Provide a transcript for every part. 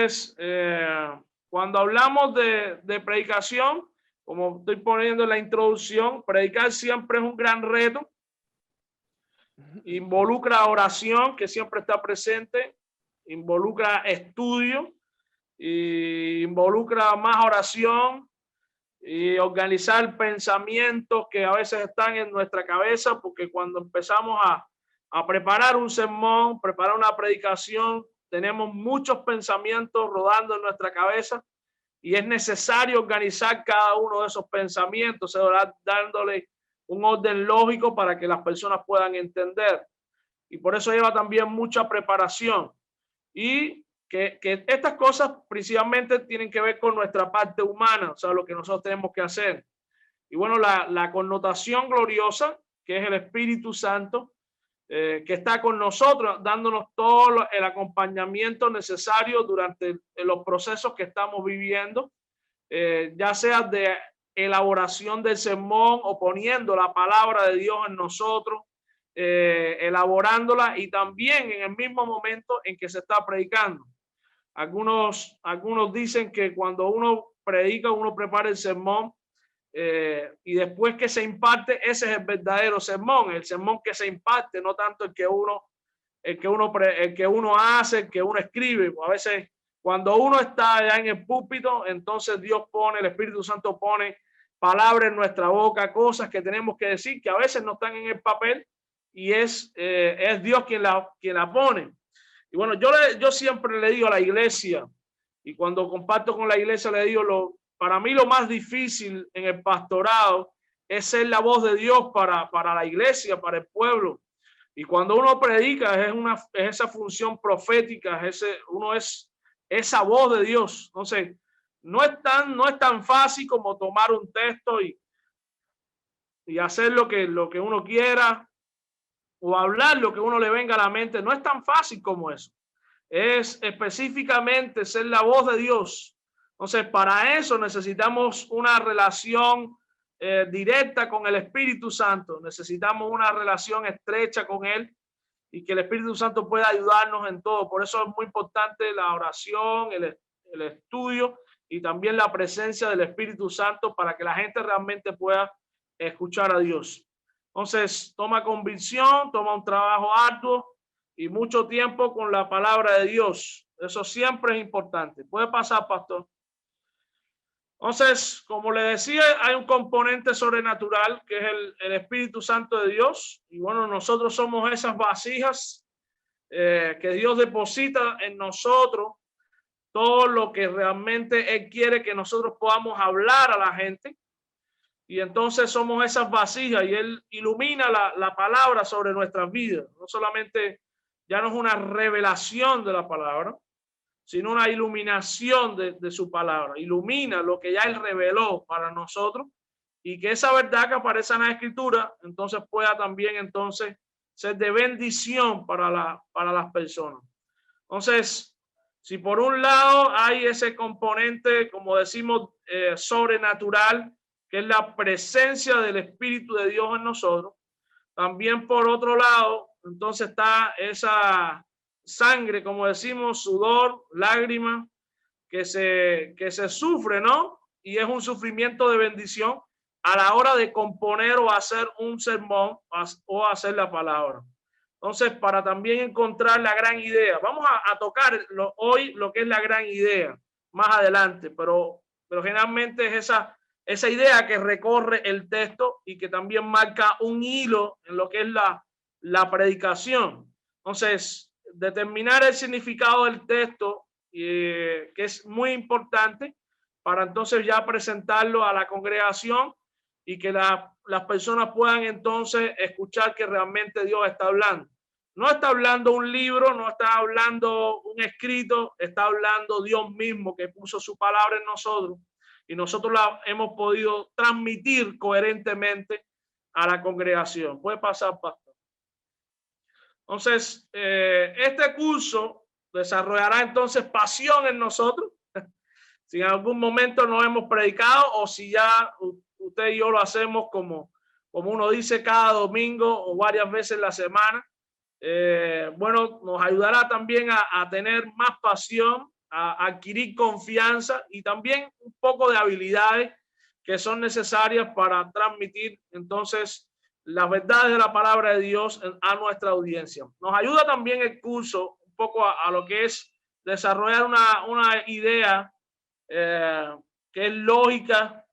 Entonces, cuando hablamos de predicación, como estoy poniendo en la introducción, predicar siempre es un gran reto. Involucra oración, que siempre está presente, involucra estudio, y involucra más oración y organizar pensamientos que a veces están en nuestra cabeza, porque cuando empezamos a preparar un sermón, preparar una predicación, tenemos muchos pensamientos rodando en nuestra cabeza y es necesario organizar cada uno de esos pensamientos, dándole un orden lógico para que las personas puedan entender. Y por eso lleva también mucha preparación. Y que estas cosas principalmente tienen que ver con nuestra parte humana, o sea, lo que nosotros tenemos que hacer. Y bueno, la connotación gloriosa, que es el Espíritu Santo, que está con nosotros, dándonos todo el acompañamiento necesario durante los procesos que estamos viviendo, ya sea de elaboración del sermón o poniendo la palabra de Dios en nosotros, elaborándola y también en el mismo momento en que se está predicando. Algunos dicen que cuando uno predica, uno prepara el sermón y después que se imparte, ese es el verdadero sermón, el sermón que se imparte, no tanto el que uno hace, el que uno escribe. A veces cuando uno está allá en el púlpito, entonces Dios pone, el Espíritu Santo pone palabras en nuestra boca, cosas que tenemos que decir que a veces no están en el papel y es Dios quien la pone. Y bueno, yo siempre le digo a la iglesia, y cuando comparto con la iglesia le digo, para mí lo más difícil en el pastorado es ser la voz de Dios para la iglesia, para el pueblo. Y cuando uno predica es esa función profética, uno es esa voz de Dios. Entonces, no es tan fácil como tomar un texto y hacer lo que uno quiera o hablar lo que uno le venga a la mente. No es tan fácil como eso. Es específicamente ser la voz de Dios. Entonces, para eso necesitamos una relación directa con el Espíritu Santo. Necesitamos una relación estrecha con Él y que el Espíritu Santo pueda ayudarnos en todo. Por eso es muy importante la oración, el estudio y también la presencia del Espíritu Santo para que la gente realmente pueda escuchar a Dios. Entonces, toma convicción, toma un trabajo arduo y mucho tiempo con la palabra de Dios. Eso siempre es importante. Puede pasar, pastor. Entonces, como le decía, hay un componente sobrenatural que es el Espíritu Santo de Dios. Y bueno, nosotros somos esas vasijas que Dios deposita en nosotros todo lo que realmente Él quiere que nosotros podamos hablar a la gente. Y entonces somos esas vasijas y Él ilumina la palabra sobre nuestras vidas. No solamente ya no es una revelación de la palabra, sino una iluminación de su palabra. Ilumina lo que ya Él reveló para nosotros y que esa verdad que aparece en la Escritura entonces pueda también entonces ser de bendición para las personas. Entonces, si por un lado hay ese componente, como decimos, sobrenatural, que es la presencia del Espíritu de Dios en nosotros, también por otro lado, entonces está esa sangre, como decimos, sudor, lágrima, que se sufre, ¿no? Y es un sufrimiento de bendición a la hora de componer o hacer un sermón o hacer la palabra. Entonces, para también encontrar la gran idea, vamos a tocar hoy lo que es la gran idea más adelante, pero generalmente es esa idea que recorre el texto y que también marca un hilo en lo que es la predicación. Entonces, determinar el significado del texto, que es muy importante para entonces ya presentarlo a la congregación y que las personas puedan entonces escuchar que realmente Dios está hablando. No está hablando un libro, no está hablando un escrito, está hablando Dios mismo que puso su palabra en nosotros y nosotros la hemos podido transmitir coherentemente a la congregación. Puede pasar, pastor. Entonces, este curso desarrollará entonces pasión en nosotros. Si en algún momento no hemos predicado o si ya usted y yo lo hacemos como uno dice cada domingo o varias veces en la semana, bueno, nos ayudará también a tener más pasión a adquirir confianza y también un poco de habilidades que son necesarias para transmitir entonces las verdades de la palabra de Dios a nuestra audiencia. Nos ayuda también el curso un poco a lo que es desarrollar una idea que es lógica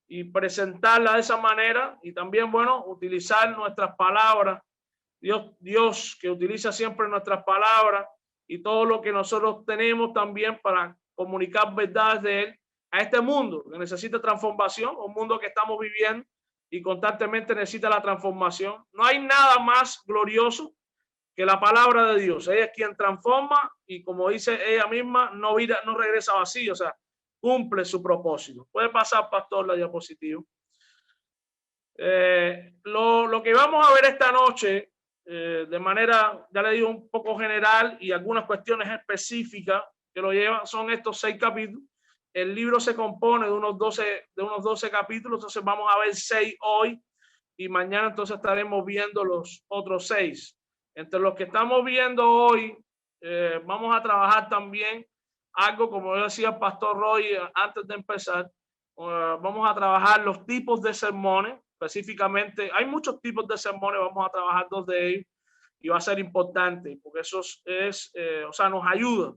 y presentarla de esa manera, y también, bueno, utilizar nuestras palabras. Dios que utiliza siempre nuestras palabras y todo lo que nosotros tenemos también para comunicar verdades de Él a este mundo que necesita transformación, un mundo que estamos viviendo y constantemente necesita la transformación. No hay nada más glorioso que la palabra de Dios. Ella es quien transforma y, como dice ella misma, no regresa vacío, o sea, cumple su propósito. Puede pasar, pastor, la diapositiva. Lo que vamos a ver esta noche, de manera, ya le digo, un poco general y algunas cuestiones específicas que lo llevan, son estos 6 capítulos. El libro se compone de unos 12 capítulos, entonces vamos a ver 6 hoy y mañana entonces estaremos viendo los otros 6. Entre los que estamos viendo hoy, vamos a trabajar también algo, como decía el pastor Roy antes de empezar, vamos a trabajar los tipos de sermones. Específicamente, hay muchos tipos de sermones, vamos a trabajar 2 de ellos y va a ser importante porque eso o sea, nos ayuda.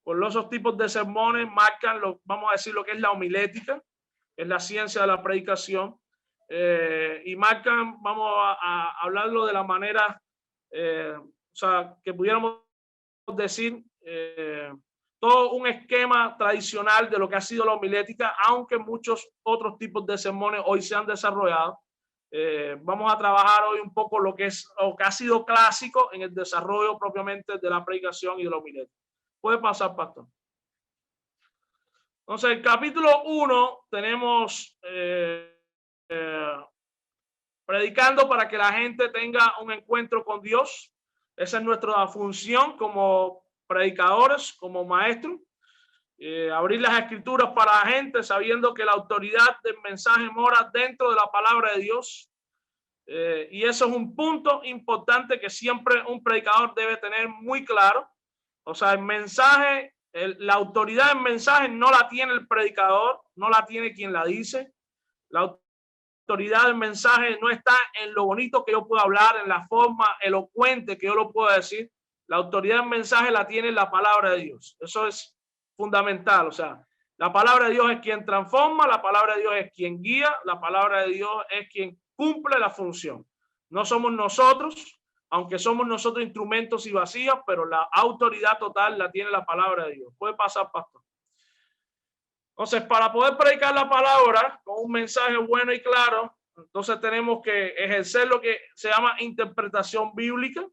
Por esos tipos de sermones marcan, vamos a decir, lo que es la homilética, es la ciencia de la predicación, y marcan, vamos a hablarlo de la manera, o sea, que pudiéramos decir, todo un esquema tradicional de lo que ha sido la homilética, aunque muchos otros tipos de sermones hoy se han desarrollado. Vamos a trabajar hoy un poco lo que ha sido clásico en el desarrollo propiamente de la predicación y de la homilética. Puede pasar, pastor. Entonces, el capítulo 1 tenemos predicando para que la gente tenga un encuentro con Dios. Esa es nuestra función como predicadores, como maestros. Abrir las escrituras para la gente sabiendo que la autoridad del mensaje mora dentro de la palabra de Dios. Y eso es un punto importante que siempre un predicador debe tener muy claro. O sea, el mensaje, la autoridad del mensaje no la tiene el predicador, no la tiene quien la dice. La autoridad del mensaje no está en lo bonito que yo puedo hablar, en la forma elocuente que yo lo puedo decir. La autoridad del mensaje la tiene la palabra de Dios. Eso es fundamental. O sea, la palabra de Dios es quien transforma, la palabra de Dios es quien guía, la palabra de Dios es quien cumple la función. No somos nosotros, aunque somos nosotros instrumentos y vacíos, pero la autoridad total la tiene la palabra de Dios. Puede pasar, pastor. Entonces, para poder predicar la palabra con un mensaje bueno y claro, entonces tenemos que ejercer lo que se llama interpretación bíblica.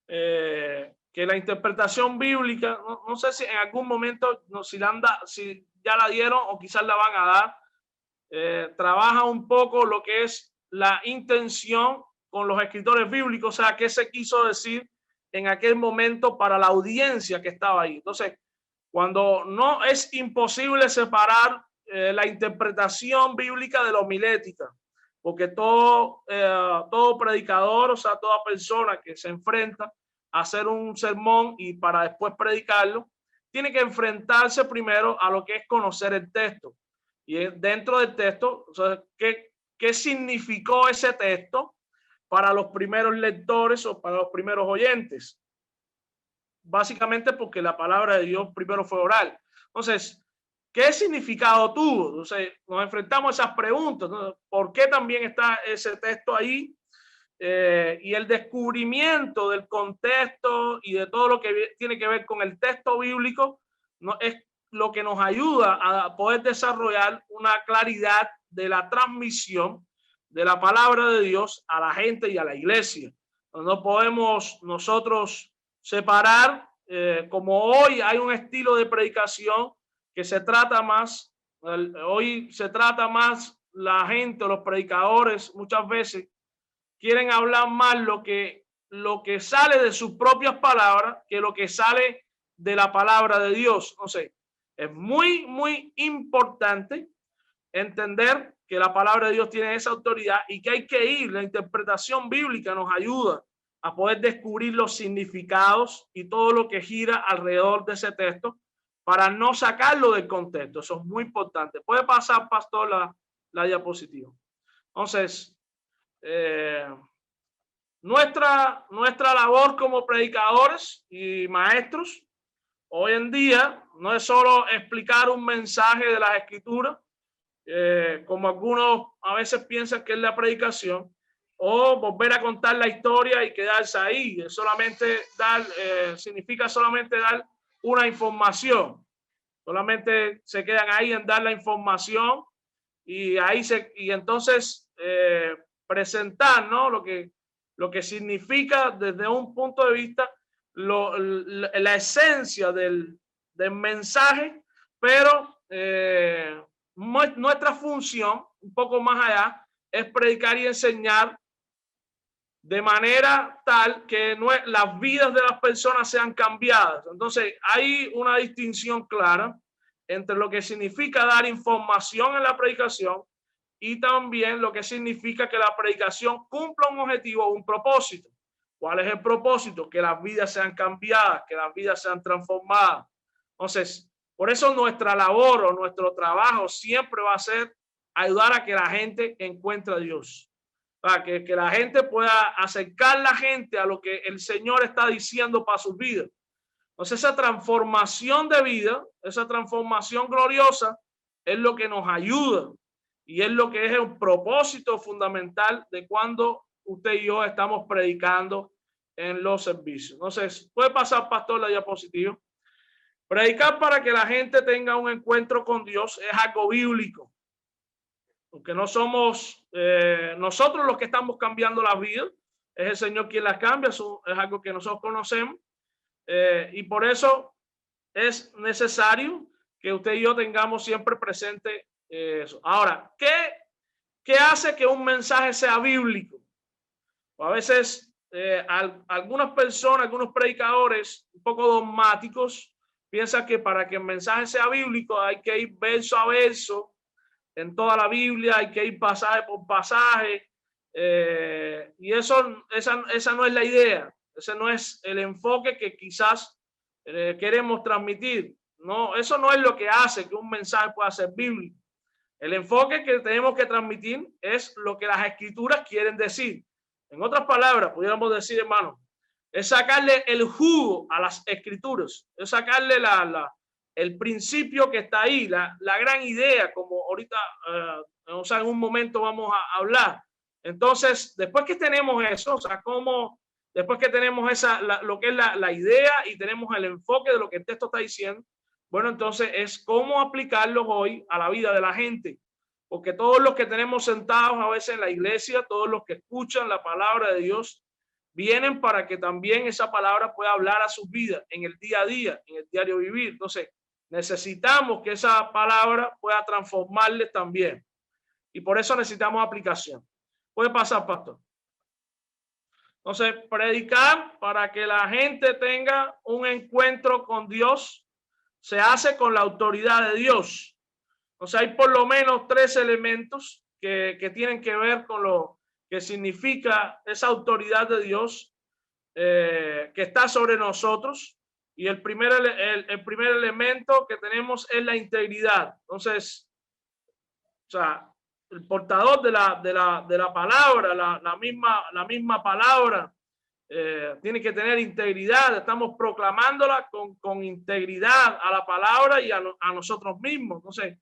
Que la interpretación bíblica, no sé si en algún momento, si ya la dieron o quizás la van a dar, trabaja un poco lo que es la intención con los escritores bíblicos, o sea, qué se quiso decir en aquel momento para la audiencia que estaba ahí. Entonces, cuando no es imposible separar la interpretación bíblica de la homilética, porque todo predicador, o sea, toda persona que se enfrenta a hacer un sermón y para después predicarlo, tiene que enfrentarse primero a lo que es conocer el texto. Y dentro del texto, o sea, ¿qué significó ese texto para los primeros lectores o para los primeros oyentes? Básicamente porque la palabra de Dios primero fue oral. Entonces, ¿qué significado tuvo? Entonces, nos enfrentamos a esas preguntas, ¿no? ¿Por qué también está ese texto ahí? Y el descubrimiento del contexto y de todo lo que tiene que ver con el texto bíblico, ¿no? Es lo que nos ayuda a poder desarrollar una claridad de la transmisión de la palabra de Dios a la gente y a la iglesia. No podemos nosotros separar, como hoy hay un estilo de predicación que se trata más, hoy se trata más la gente, los predicadores muchas veces quieren hablar más lo que sale de sus propias palabras que lo que sale de la palabra de Dios. No sé, es muy, muy importante entender que la palabra de Dios tiene esa autoridad y que hay que ir. La interpretación bíblica nos ayuda a poder descubrir los significados y todo lo que gira alrededor de ese texto para no sacarlo del contexto. Eso es muy importante. Puede pasar, pastor, la diapositiva. Entonces, nuestra labor como predicadores y maestros hoy en día no es solo explicar un mensaje de las Escrituras, como algunos a veces piensan que es la predicación, o volver a contar la historia y quedarse ahí. Solamente significa solamente dar una información. Solamente se quedan ahí en dar la información y entonces presentar, ¿no? lo que significa desde un punto de vista la esencia del mensaje, pero nuestra función, un poco más allá, es predicar y enseñar de manera tal que las vidas de las personas sean cambiadas. Entonces, hay una distinción clara entre lo que significa dar información en la predicación y también lo que significa que la predicación cumpla un objetivo, un propósito. ¿Cuál es el propósito? Que las vidas sean cambiadas, que las vidas sean transformadas. Entonces, por eso nuestra labor o nuestro trabajo siempre va a ser ayudar a que la gente encuentre a Dios. Para que la gente pueda acercar la gente a lo que el Señor está diciendo para sus vidas. Entonces, esa transformación de vida, esa transformación gloriosa, es lo que nos ayuda y es lo que es el propósito fundamental de cuando usted y yo estamos predicando en los servicios. Entonces, puede pasar, pastor, la diapositiva. Predicar para que la gente tenga un encuentro con Dios es algo bíblico. Porque no somos nosotros los que estamos cambiando la vida, es el Señor quien las cambia, eso es algo que nosotros conocemos, y por eso es necesario que usted y yo tengamos siempre presente eso. Ahora, ¿qué hace que un mensaje sea bíblico? A veces algunas personas, algunos predicadores un poco dogmáticos piensan que para que el mensaje sea bíblico hay que ir verso a verso en toda la Biblia, hay que ir pasaje por pasaje, y esa no es la idea, ese no es el enfoque que quizás queremos transmitir. No, eso no es lo que hace que un mensaje pueda ser bíblico. El enfoque que tenemos que transmitir es lo que las Escrituras quieren decir. En otras palabras, pudiéramos decir, hermano, es sacarle el jugo a las Escrituras, es sacarle el principio que está ahí, la gran idea, como ahorita, o sea, en un momento vamos a hablar. Entonces, después que tenemos eso, o sea, después que tenemos lo que es la idea y tenemos el enfoque de lo que el texto está diciendo, bueno, entonces es cómo aplicarlos hoy a la vida de la gente. Porque todos los que tenemos sentados a veces en la iglesia, todos los que escuchan la palabra de Dios, vienen para que también esa palabra pueda hablar a sus vidas en el día a día, en el diario vivir. Entonces, necesitamos que esa palabra pueda transformarles también. Y por eso necesitamos aplicación. Puede pasar, pastor. Entonces, predicar para que la gente tenga un encuentro con Dios se hace con la autoridad de Dios. O sea, hay por lo menos 3 elementos que tienen que ver con lo que significa esa autoridad de Dios que está sobre nosotros. Y el primer elemento que tenemos es la integridad. Entonces, o sea, el portador de la palabra, la misma palabra, tiene que tener integridad. Estamos proclamándola con integridad a la palabra y a nosotros mismos. Entonces,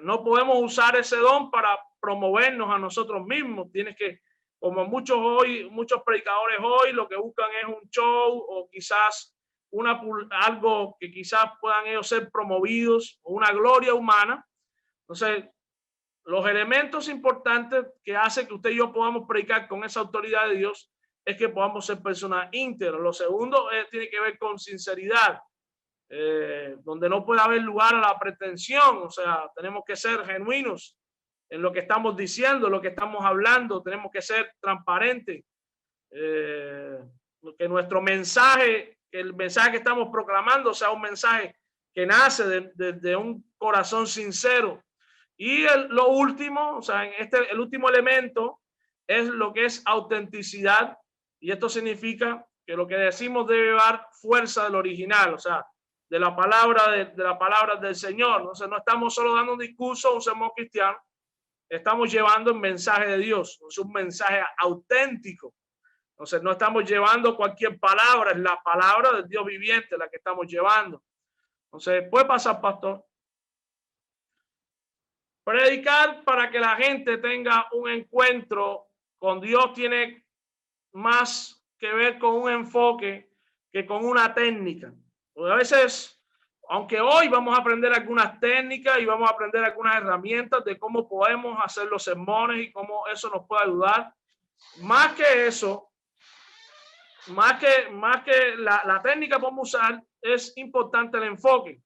no podemos usar ese don para promovernos a nosotros mismos. Tienes que, como muchos predicadores hoy, lo que buscan es un show o quizás algo que quizás puedan ellos ser promovidos o una gloria humana. Entonces, los elementos importantes que hacen que usted y yo podamos predicar con esa autoridad de Dios es que podamos ser personas íntegras. Lo segundo tiene que ver con sinceridad. Donde no puede haber lugar a la pretensión, o sea, tenemos que ser genuinos en lo que estamos diciendo, lo que estamos hablando, tenemos que ser transparentes, que nuestro mensaje, que el mensaje que estamos proclamando sea un mensaje que nace de un corazón sincero. Y lo último, o sea, el último elemento es lo que es autenticidad, Y esto significa que lo que decimos debe dar fuerza del original, o sea, de la palabra del Señor. Entonces no estamos solo dando un discurso, un sermón cristiano, estamos llevando el mensaje de Dios, es un mensaje auténtico. Entonces no estamos llevando cualquier palabra, es la palabra del Dios viviente la que estamos llevando. Entonces puede pasar, pastor. Predicar para que la gente tenga un encuentro con Dios tiene más que ver con un enfoque que con una técnica. Porque a veces, aunque hoy vamos a aprender algunas técnicas y vamos a aprender algunas herramientas de cómo podemos hacer los sermones y cómo eso nos puede ayudar, más que eso, más que la técnica que podemos usar, es importante el enfoque.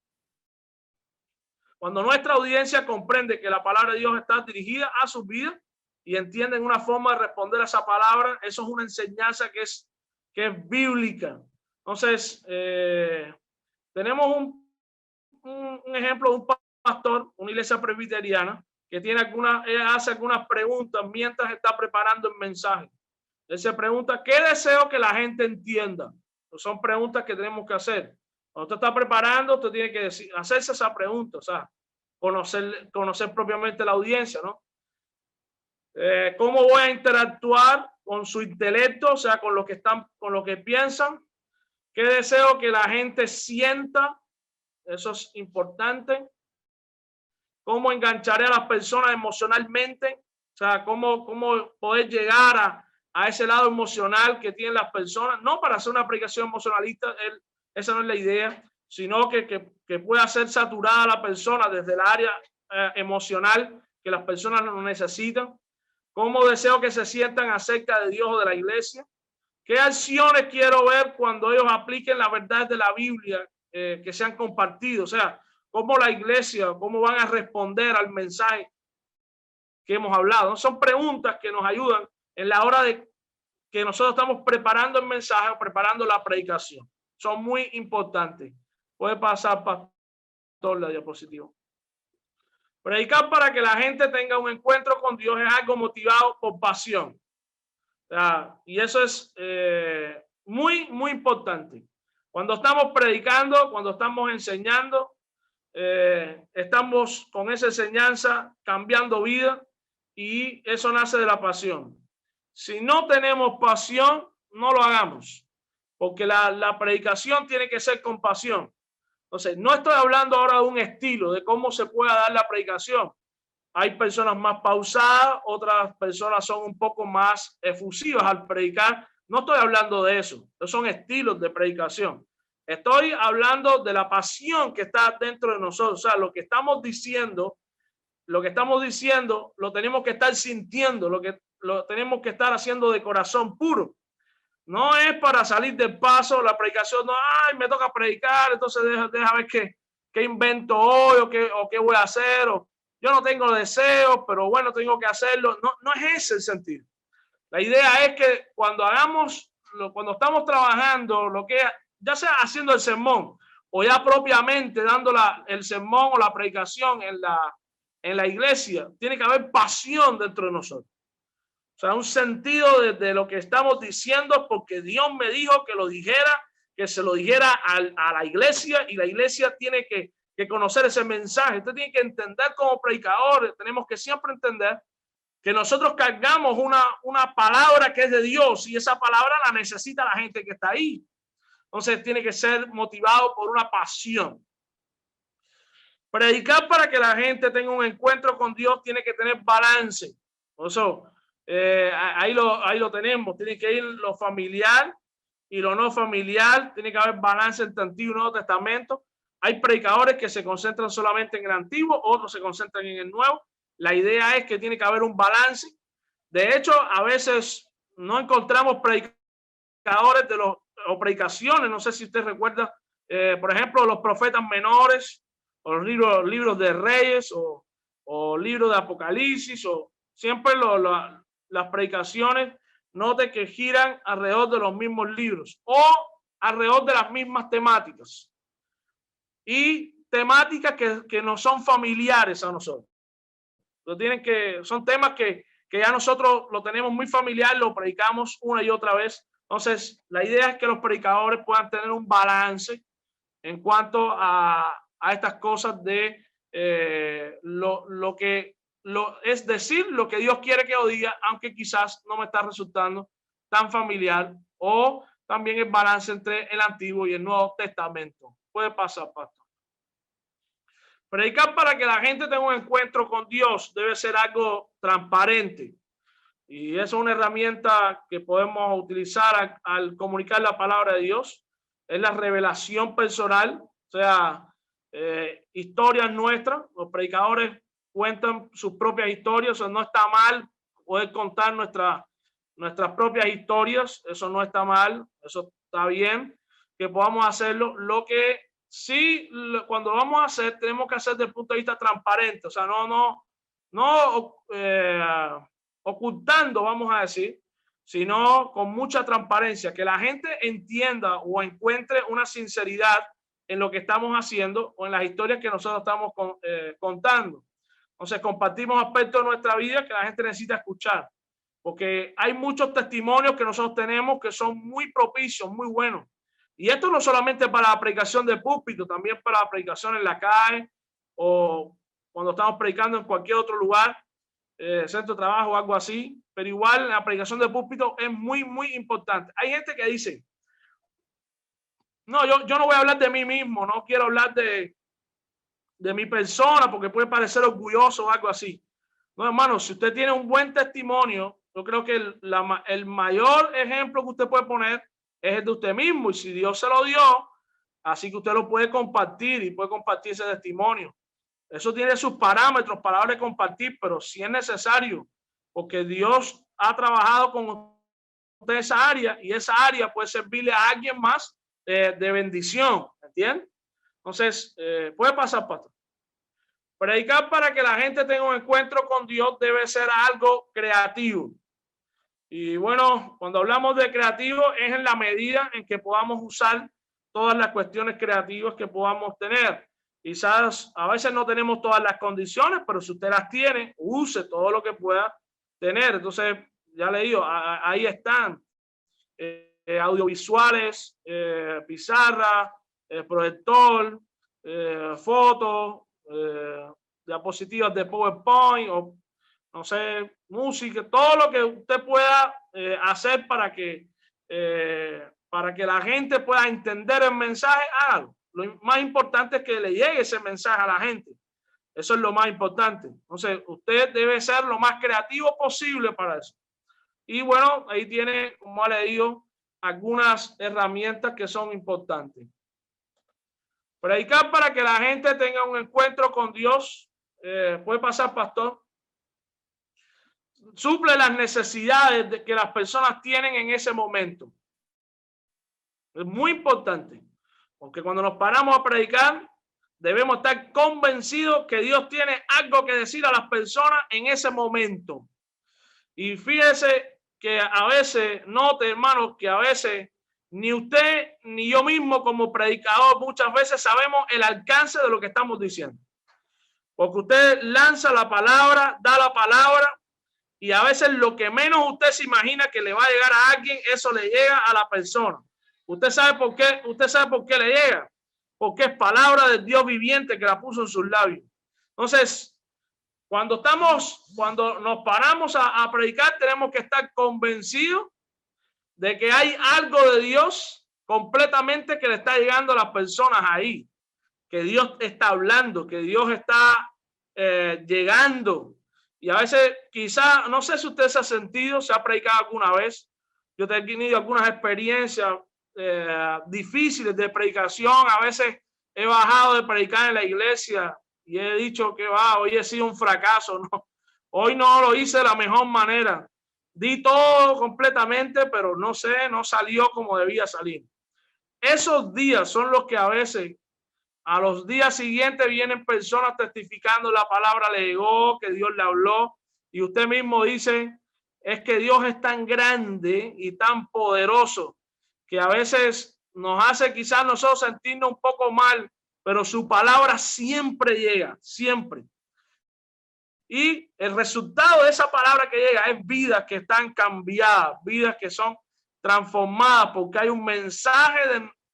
Cuando nuestra audiencia comprende que la palabra de Dios está dirigida a sus vidas y entienden una forma de responder a esa palabra, eso es una enseñanza que es bíblica. Entonces, tenemos un ejemplo de un pastor, una iglesia presbiteriana, que hace algunas preguntas mientras está preparando el mensaje. Él se pregunta, ¿qué deseo que la gente entienda? Pues son preguntas que tenemos que hacer. Cuando usted está preparando, usted tiene que hacerse esa pregunta, o sea, conocer propiamente la audiencia, ¿no? ¿Cómo voy a interactuar con su intelecto, o sea, con lo que piensan? ¿Qué deseo que la gente sienta? Eso es importante. ¿Cómo engancharé a las personas emocionalmente? O sea, ¿cómo poder llegar a ese lado emocional que tienen las personas? No para hacer una aplicación emocionalista, esa no es la idea, sino que pueda ser saturada la persona desde el área emocional que las personas lo necesitan. ¿Cómo deseo que se sientan acerca de Dios o de la iglesia? ¿Qué acciones quiero ver cuando ellos apliquen la verdad de la Biblia que se han compartido? O sea, ¿cómo la iglesia, cómo van a responder al mensaje que hemos hablado? Son preguntas que nos ayudan en la hora de que nosotros estamos preparando el mensaje o preparando la predicación. Son muy importantes. Puede pasar, pastor, la diapositiva. Predicar para que la gente tenga un encuentro con Dios es algo motivado por pasión. O sea, y eso es muy, muy importante. Cuando estamos predicando, cuando estamos enseñando, estamos con esa enseñanza cambiando vida y eso nace de la pasión. Si no tenemos pasión, no lo hagamos, porque la predicación tiene que ser con pasión. Entonces, no estoy hablando ahora de un estilo, de cómo se pueda dar la predicación. Hay personas más pausadas, otras personas son un poco más efusivas al predicar. No estoy hablando de eso. Esos son estilos de predicación. Estoy hablando de la pasión que está dentro de nosotros. O sea, lo que estamos diciendo lo tenemos que estar sintiendo, lo tenemos que estar haciendo de corazón puro. No es para salir del paso, la predicación, no, ay, me toca predicar, entonces deja ver qué invento hoy o qué voy a hacer, o yo no tengo deseos, pero bueno, tengo que hacerlo. No es ese el sentido. La idea es que cuando estamos trabajando, ya sea haciendo el sermón o ya propiamente dando el sermón o la predicación en la iglesia, tiene que haber pasión dentro de nosotros. O sea, un sentido de lo que estamos diciendo porque Dios me dijo que lo dijera, que se lo dijera a la iglesia y la iglesia tiene que conocer ese mensaje. Usted tiene que entender como predicadores, tenemos que siempre entender que nosotros cargamos una palabra que es de Dios y esa palabra la necesita la gente que está ahí. Entonces tiene que ser motivado por una pasión. Predicar para que la gente tenga un encuentro con Dios tiene que tener balance. Eso, ahí lo tenemos. Tiene que ir lo familiar y lo no familiar. Tiene que haber balance entre Antiguo y Nuevo Testamento. Hay predicadores que se concentran solamente en el Antiguo, otros se concentran en el Nuevo. La idea es que tiene que haber un balance. De hecho, a veces no encontramos predicadores o predicaciones. No sé si usted recuerda, por ejemplo, los profetas menores, o los libros de Reyes, o libros de Apocalipsis, o siempre las predicaciones, note que giran alrededor de los mismos libros o alrededor de las mismas temáticas. Y temáticas que no son familiares a nosotros. Son temas que ya nosotros lo tenemos muy familiar, lo predicamos una y otra vez, Entonces, la idea es que los predicadores puedan tener un balance en cuanto a estas cosas de es decir, lo que Dios quiere que yo diga, aunque quizás no me está resultando tan familiar, o también el balance entre el Antiguo y el Nuevo Testamento. Puede pasar, pastor. Predicar para que la gente tenga un encuentro con Dios debe ser algo transparente. Y eso es una herramienta que podemos utilizar al comunicar la palabra de Dios. Es la revelación personal, o sea, historias nuestras. Los predicadores cuentan sus propias historias, o sea, no está mal poder contar nuestras propias historias, eso no está mal, eso está bien que podamos hacerlo. Lo que sí, cuando lo vamos a hacer, tenemos que hacer desde el punto de vista transparente, o sea, no ocultando, vamos a decir, sino con mucha transparencia, que la gente entienda o encuentre una sinceridad en lo que estamos haciendo o en las historias que nosotros estamos contando. Entonces, compartimos aspectos de nuestra vida que la gente necesita escuchar, porque hay muchos testimonios que nosotros tenemos que son muy propicios, muy buenos. Y esto no solamente para la predicación de púlpito, también para la predicación en la calle o cuando estamos predicando en cualquier otro lugar, centro de trabajo o algo así, pero igual la predicación de púlpito es muy, muy importante. Hay gente que dice, no, yo no voy a hablar de mí mismo, no quiero hablar de mi persona porque puede parecer orgulloso o algo así. No, hermano, si usted tiene un buen testimonio, yo creo que el mayor ejemplo que usted puede poner es el de usted mismo, y si Dios se lo dio, así que usted lo puede compartir y puede compartir ese testimonio. Eso tiene sus parámetros para ahora compartir, pero si es necesario, porque Dios ha trabajado con usted esa área y esa área puede servirle a alguien más de bendición, ¿entiende? Entonces, puede pasar, pastor. Predicar para que la gente tenga un encuentro con Dios debe ser algo creativo. Y bueno, cuando hablamos de creativo es en la medida en que podamos usar todas las cuestiones creativas que podamos tener. Quizás a veces no tenemos todas las condiciones, pero si usted las tiene, use todo lo que pueda tener. Entonces, ya le digo, ahí están audiovisuales, pizarra, proyector, fotos, diapositivas de PowerPoint o no sé, música, todo lo que usted pueda hacer para que la gente pueda entender el mensaje, hágalo. Lo más importante es que le llegue ese mensaje a la gente. Eso es lo más importante. Entonces, usted debe ser lo más creativo posible para eso. Y bueno, ahí tiene, como le digo, algunas herramientas que son importantes. Predicar para que la gente tenga un encuentro con Dios. Puede pasar, pastor. Suple las necesidades que las personas tienen en ese momento. Es muy importante, porque cuando nos paramos a predicar, debemos estar convencidos que Dios tiene algo que decir a las personas en ese momento. Y fíjese que a veces, note, hermanos, que a veces ni usted ni yo mismo como predicador muchas veces sabemos el alcance de lo que estamos diciendo. Porque usted lanza la palabra, da la palabra, y a veces lo que menos usted se imagina que le va a llegar a alguien, eso le llega a la persona. ¿Usted sabe por qué? ¿Usted sabe por qué le llega? Porque es palabra del Dios viviente que la puso en sus labios. Entonces, cuando nos paramos a predicar, tenemos que estar convencidos de que hay algo de Dios completamente que le está llegando a las personas ahí. Que Dios está hablando, que Dios está llegando. Y a veces, quizá, no sé si usted se ha sentido, se ha predicado alguna vez. Yo he tenido algunas experiencias difíciles de predicación. A veces he bajado de predicar en la iglesia y he dicho que hoy he sido un fracaso. No, hoy no lo hice de la mejor manera. Di todo completamente, pero no sé, no salió como debía salir. Esos días son los que a veces, a los días siguientes, vienen personas testificando la palabra le llegó, que Dios le habló, y usted mismo dice, es que Dios es tan grande y tan poderoso que a veces nos hace quizás nosotros sentirnos un poco mal, pero su palabra siempre llega, siempre. Y el resultado de esa palabra que llega es vidas que están cambiadas, vidas que son transformadas porque hay un mensaje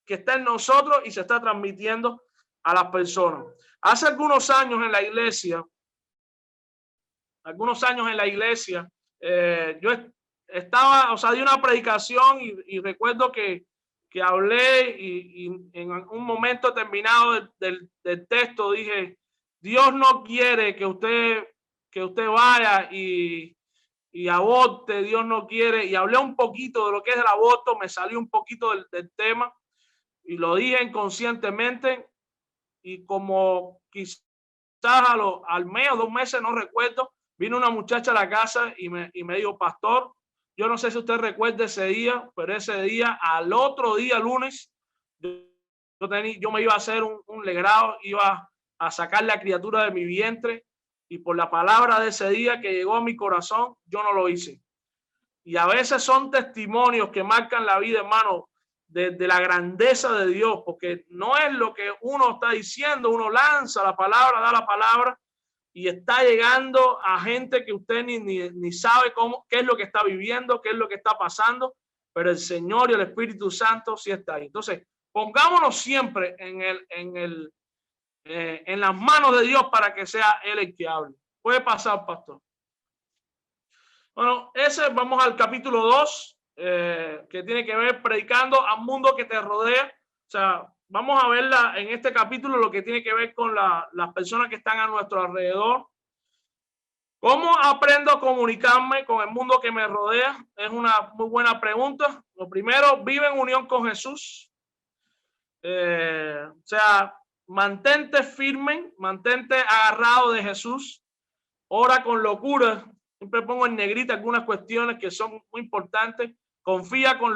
que está en nosotros y se está transmitiendo a las personas. Hace algunos años en la iglesia, yo estaba, o sea, di una predicación y recuerdo que hablé y en un momento determinado del texto dije, Dios no quiere que usted vaya y aborte, Dios no quiere, y hablé un poquito de lo que es el aborto, me salió un poquito del tema y lo dije inconscientemente y como quizás al mes o 2 meses, no recuerdo, vino una muchacha a la casa y me dijo, pastor, yo no sé si usted recuerda ese día, pero ese día, al otro día, lunes, yo me iba a hacer un legrado, iba a sacar la criatura de mi vientre y por la palabra de ese día que llegó a mi corazón, yo no lo hice. Y a veces son testimonios que marcan la vida, hermano, de la grandeza de Dios, porque no es lo que uno está diciendo, uno lanza la palabra, da la palabra y está llegando a gente que usted ni sabe qué es lo que está viviendo, qué es lo que está pasando, pero el Señor y el Espíritu Santo sí está ahí. Entonces, pongámonos siempre en las manos de Dios para que sea Él el que hable. Puede pasar, pastor. Bueno, vamos al capítulo 2, que tiene que ver predicando al mundo que te rodea. O sea, vamos a ver en este capítulo lo que tiene que ver con las personas que están a nuestro alrededor. ¿Cómo aprendo a comunicarme con el mundo que me rodea? Es una muy buena pregunta. Lo primero, vive en unión con Jesús. O sea, mantente firme, mantente agarrado de Jesús. Ora con locura. Siempre pongo en negrita algunas cuestiones que son muy importantes. Confía con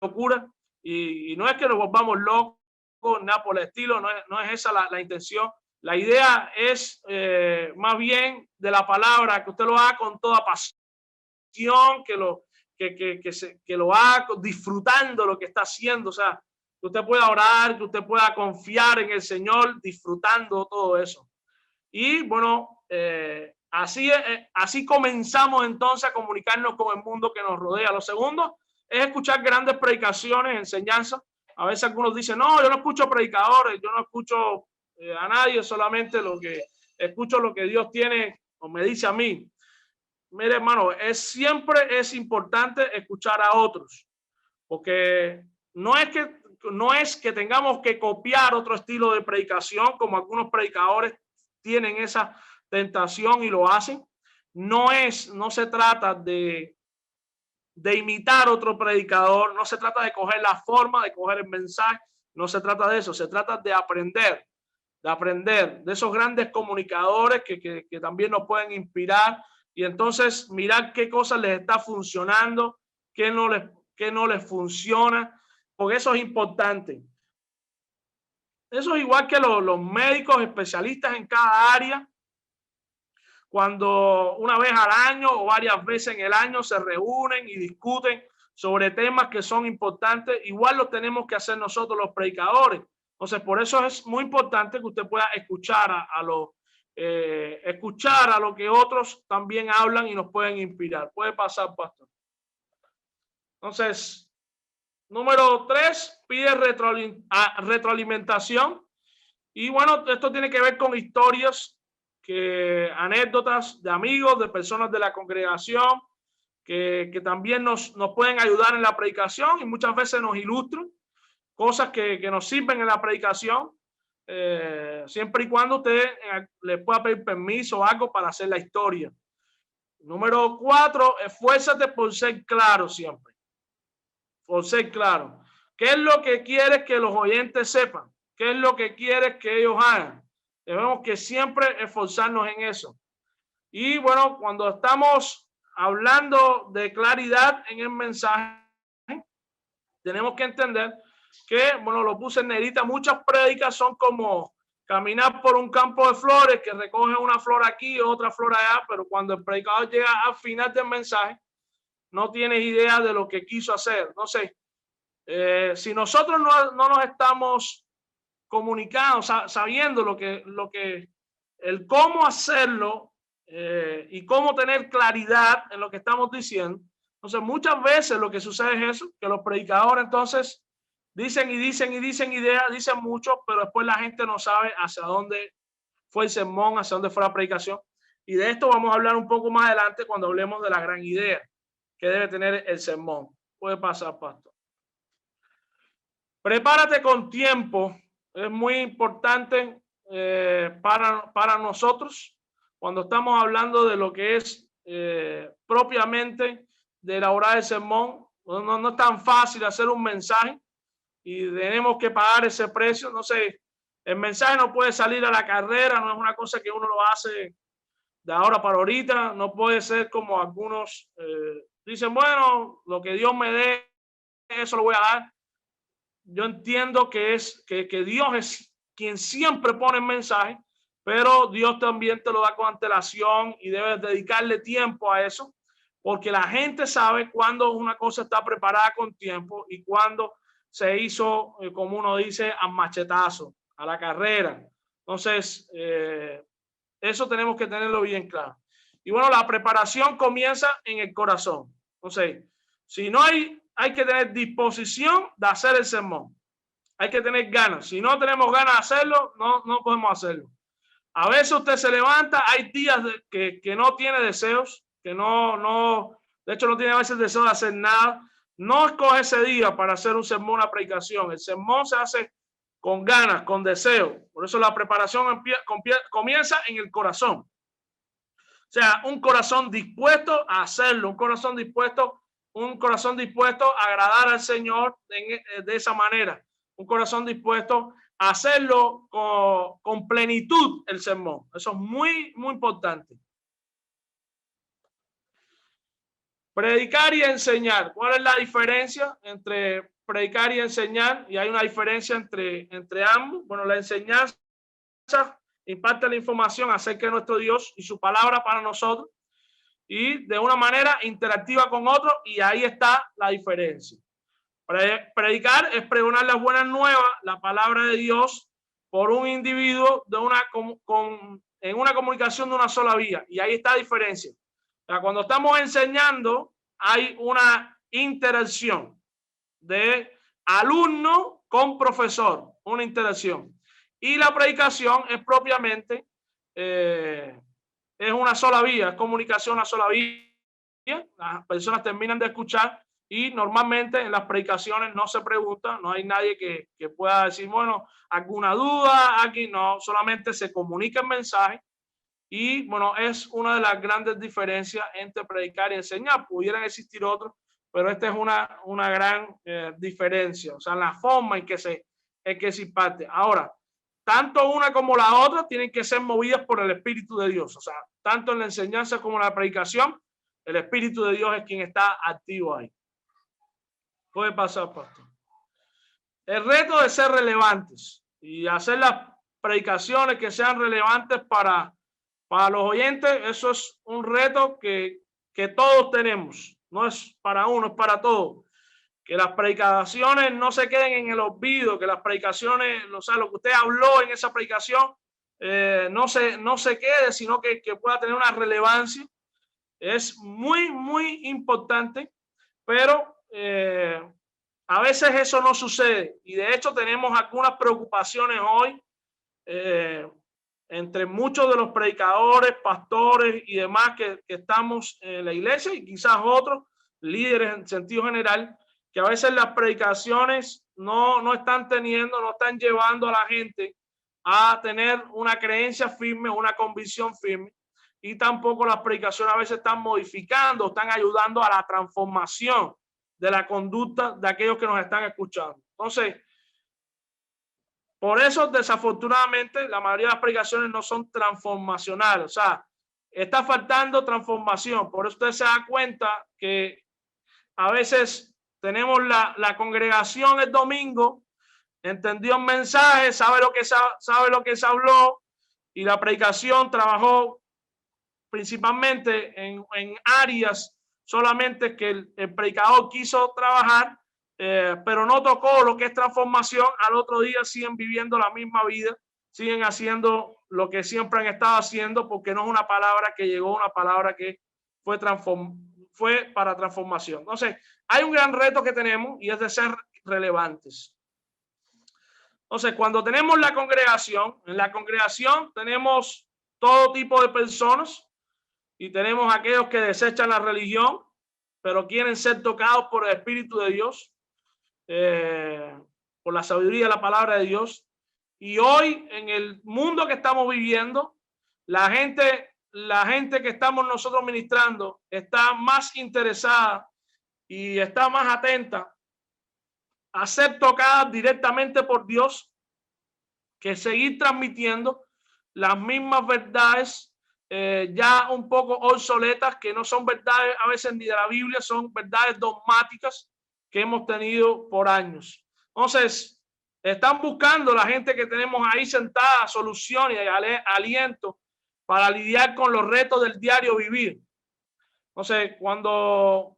locura. Y no es que nos volvamos locos, nada por el estilo, no es esa la intención. La idea es más bien de la palabra, que usted lo haga con toda pasión, que lo haga disfrutando lo que está haciendo. O sea, que usted pueda orar, que usted pueda confiar en el Señor, disfrutando todo eso. Y bueno, así comenzamos entonces a comunicarnos con el mundo que nos rodea. Lo segundo es escuchar grandes predicaciones, enseñanzas. A veces algunos dicen, no, yo no escucho predicadores, yo no escucho a nadie, solamente escucho lo que Dios tiene o me dice a mí. Mire, hermano, siempre es importante escuchar a otros, porque no es que tengamos que copiar otro estilo de predicación, como algunos predicadores tienen esa tentación y lo hacen. No se trata de imitar otro predicador, no se trata de coger la forma, de coger el mensaje, no se trata de eso, se trata de aprender de esos grandes comunicadores que también nos pueden inspirar y entonces mirar qué cosas les está funcionando, qué no les funciona, porque eso es importante. Eso es igual que los médicos especialistas en cada área. Cuando una vez al año o varias veces en el año se reúnen y discuten sobre temas que son importantes, igual lo tenemos que hacer nosotros los predicadores. Entonces, por eso es muy importante que usted pueda escuchar a lo que otros también hablan y nos pueden inspirar. Puede pasar, pastor. Entonces, número 3, pide retroalimentación. Y bueno, esto tiene que ver con historias, anécdotas de amigos, de personas de la congregación, que también nos pueden ayudar en la predicación y muchas veces nos ilustran cosas que nos sirven en la predicación, siempre y cuando usted le pueda pedir permiso o algo para hacer la historia. Número 4, esfuérzate por ser claro siempre. Por ser claro. ¿Qué es lo que quieres que los oyentes sepan? ¿Qué es lo que quieres que ellos hagan? Debemos que siempre esforzarnos en eso. Y bueno, cuando estamos hablando de claridad en el mensaje, tenemos que entender que, bueno, lo puse en negrita, muchas prédicas son como caminar por un campo de flores que recoge una flor aquí y otra flor allá, pero cuando el predicador llega al final del mensaje, no tienes idea de lo que quiso hacer. No sé, si nosotros no nos estamos comunicando, sabiendo el cómo hacerlo y cómo tener claridad en lo que estamos diciendo, Entonces, muchas veces lo que sucede es eso, que los predicadores entonces dicen y dicen y dicen ideas, dicen mucho, pero después la gente no sabe hacia dónde fue el sermón, hacia dónde fue la predicación. Y de esto vamos a hablar un poco más adelante cuando hablemos de la gran idea que debe tener el sermón. Puede pasar, pastor. Prepárate con tiempo. Es muy importante para nosotros cuando estamos hablando de lo que es propiamente de elaborar el sermón. No es tan fácil hacer un mensaje y tenemos que pagar ese precio. No sé, el mensaje no puede salir a la carrera, no es una cosa que uno lo hace de ahora para ahorita. No puede ser como algunos dicen, bueno, lo que Dios me dé, eso lo voy a dar. Yo entiendo que Dios es quien siempre pone el mensaje, pero Dios también te lo da con antelación y debes dedicarle tiempo a eso, porque la gente sabe cuando una cosa está preparada con tiempo y cuando se hizo, como uno dice, a machetazo, a la carrera. Entonces, eso tenemos que tenerlo bien claro. Y bueno, la preparación comienza en el corazón. Entonces, si no hay que tener disposición de hacer el sermón. Hay que tener ganas. Si no tenemos ganas de hacerlo, no podemos hacerlo. A veces usted se levanta, hay días que no tiene deseos, que de hecho no tiene a veces deseo de hacer nada. No escoge ese día para hacer un sermón, una predicación. El sermón se hace con ganas, con deseo. Por eso la preparación comienza en el corazón. O sea, un corazón dispuesto a hacerlo, un corazón dispuesto a agradar al Señor de esa manera, un corazón dispuesto a hacerlo con plenitud el sermón. Eso es muy, muy importante. Predicar y enseñar. ¿Cuál es la diferencia entre predicar y enseñar? Y hay una diferencia entre ambos. Bueno, la enseñanza imparte la información acerca de nuestro Dios y su palabra para nosotros y de una manera interactiva con otros, y ahí está la diferencia. Predicar es pregonar las buenas nuevas, la palabra de Dios, por un individuo en una comunicación de una sola vía, y ahí está la diferencia. O sea, cuando estamos enseñando hay una interacción de alumno con profesor, una interacción. Y la predicación es propiamente, es una sola vía, es comunicación, una sola vía. Las personas terminan de escuchar y normalmente en las predicaciones no se pregunta, no hay nadie que pueda decir, bueno, alguna duda, aquí no, solamente se comunica el mensaje. Y bueno, es una de las grandes diferencias entre predicar y enseñar. Pudieran existir otros, pero esta es una gran diferencia, o sea, la forma en que se imparte. Ahora, tanto una como la otra tienen que ser movidas por el Espíritu de Dios. O sea, tanto en la enseñanza como en la predicación, el Espíritu de Dios es quien está activo ahí. Puede pasar, pastor. El reto de ser relevantes y hacer las predicaciones que sean relevantes para los oyentes, eso es un reto que todos tenemos. No es para uno, es para todos. Que las predicaciones no se queden en el olvido, que las predicaciones, o sea, lo que usted habló en esa predicación no se quede, sino que pueda tener una relevancia. Es muy, muy importante, pero a veces eso no sucede. Y de hecho tenemos algunas preocupaciones hoy entre muchos de los predicadores, pastores y demás que estamos en la iglesia, y quizás otros líderes en sentido general, que a veces las predicaciones no están llevando a la gente a tener una creencia firme, una convicción firme, y tampoco las predicaciones a veces están modificando, están ayudando a la transformación de la conducta de aquellos que nos están escuchando. Entonces, por eso, desafortunadamente, la mayoría de las predicaciones no son transformacionales. O sea, está faltando transformación. Por eso usted se da cuenta que a veces tenemos la congregación el domingo, entendió el mensaje, sabe lo que se habló, y la predicación trabajó principalmente en áreas solamente que el predicador quiso trabajar, pero no tocó lo que es transformación. Al otro día siguen viviendo la misma vida, siguen haciendo lo que siempre han estado haciendo, porque no es una palabra que llegó, una palabra que fue fue para transformación. Entonces, hay un gran reto que tenemos y es de ser relevantes. Entonces, cuando tenemos la congregación, en la congregación tenemos todo tipo de personas y tenemos aquellos que desechan la religión, pero quieren ser tocados por el Espíritu de Dios, por la sabiduría de la palabra de Dios. Y hoy, en el mundo que estamos viviendo, la gente que estamos nosotros ministrando está más interesada y está más atenta a ser tocada directamente por Dios que seguir transmitiendo las mismas verdades ya un poco obsoletas, que no son verdades a veces ni de la Biblia, son verdades dogmáticas que hemos tenido por años. Entonces, están buscando la gente que tenemos ahí sentada soluciones y aliento para lidiar con los retos del diario vivir. Entonces, cuando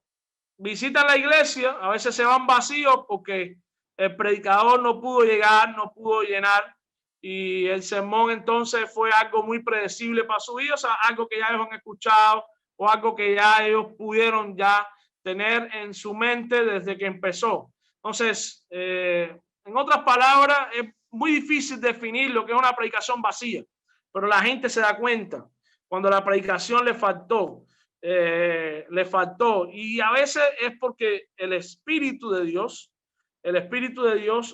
visitan la iglesia, a veces se van vacíos porque el predicador no pudo llegar, no pudo llenar, y el sermón entonces fue algo muy predecible para su vida, o sea, algo que ya ellos han escuchado o algo que ya ellos pudieron ya tener en su mente desde que empezó. Entonces, en otras palabras, es muy difícil definir lo que es una predicación vacía, pero la gente se da cuenta cuando la predicación le faltó, y a veces es porque el Espíritu de Dios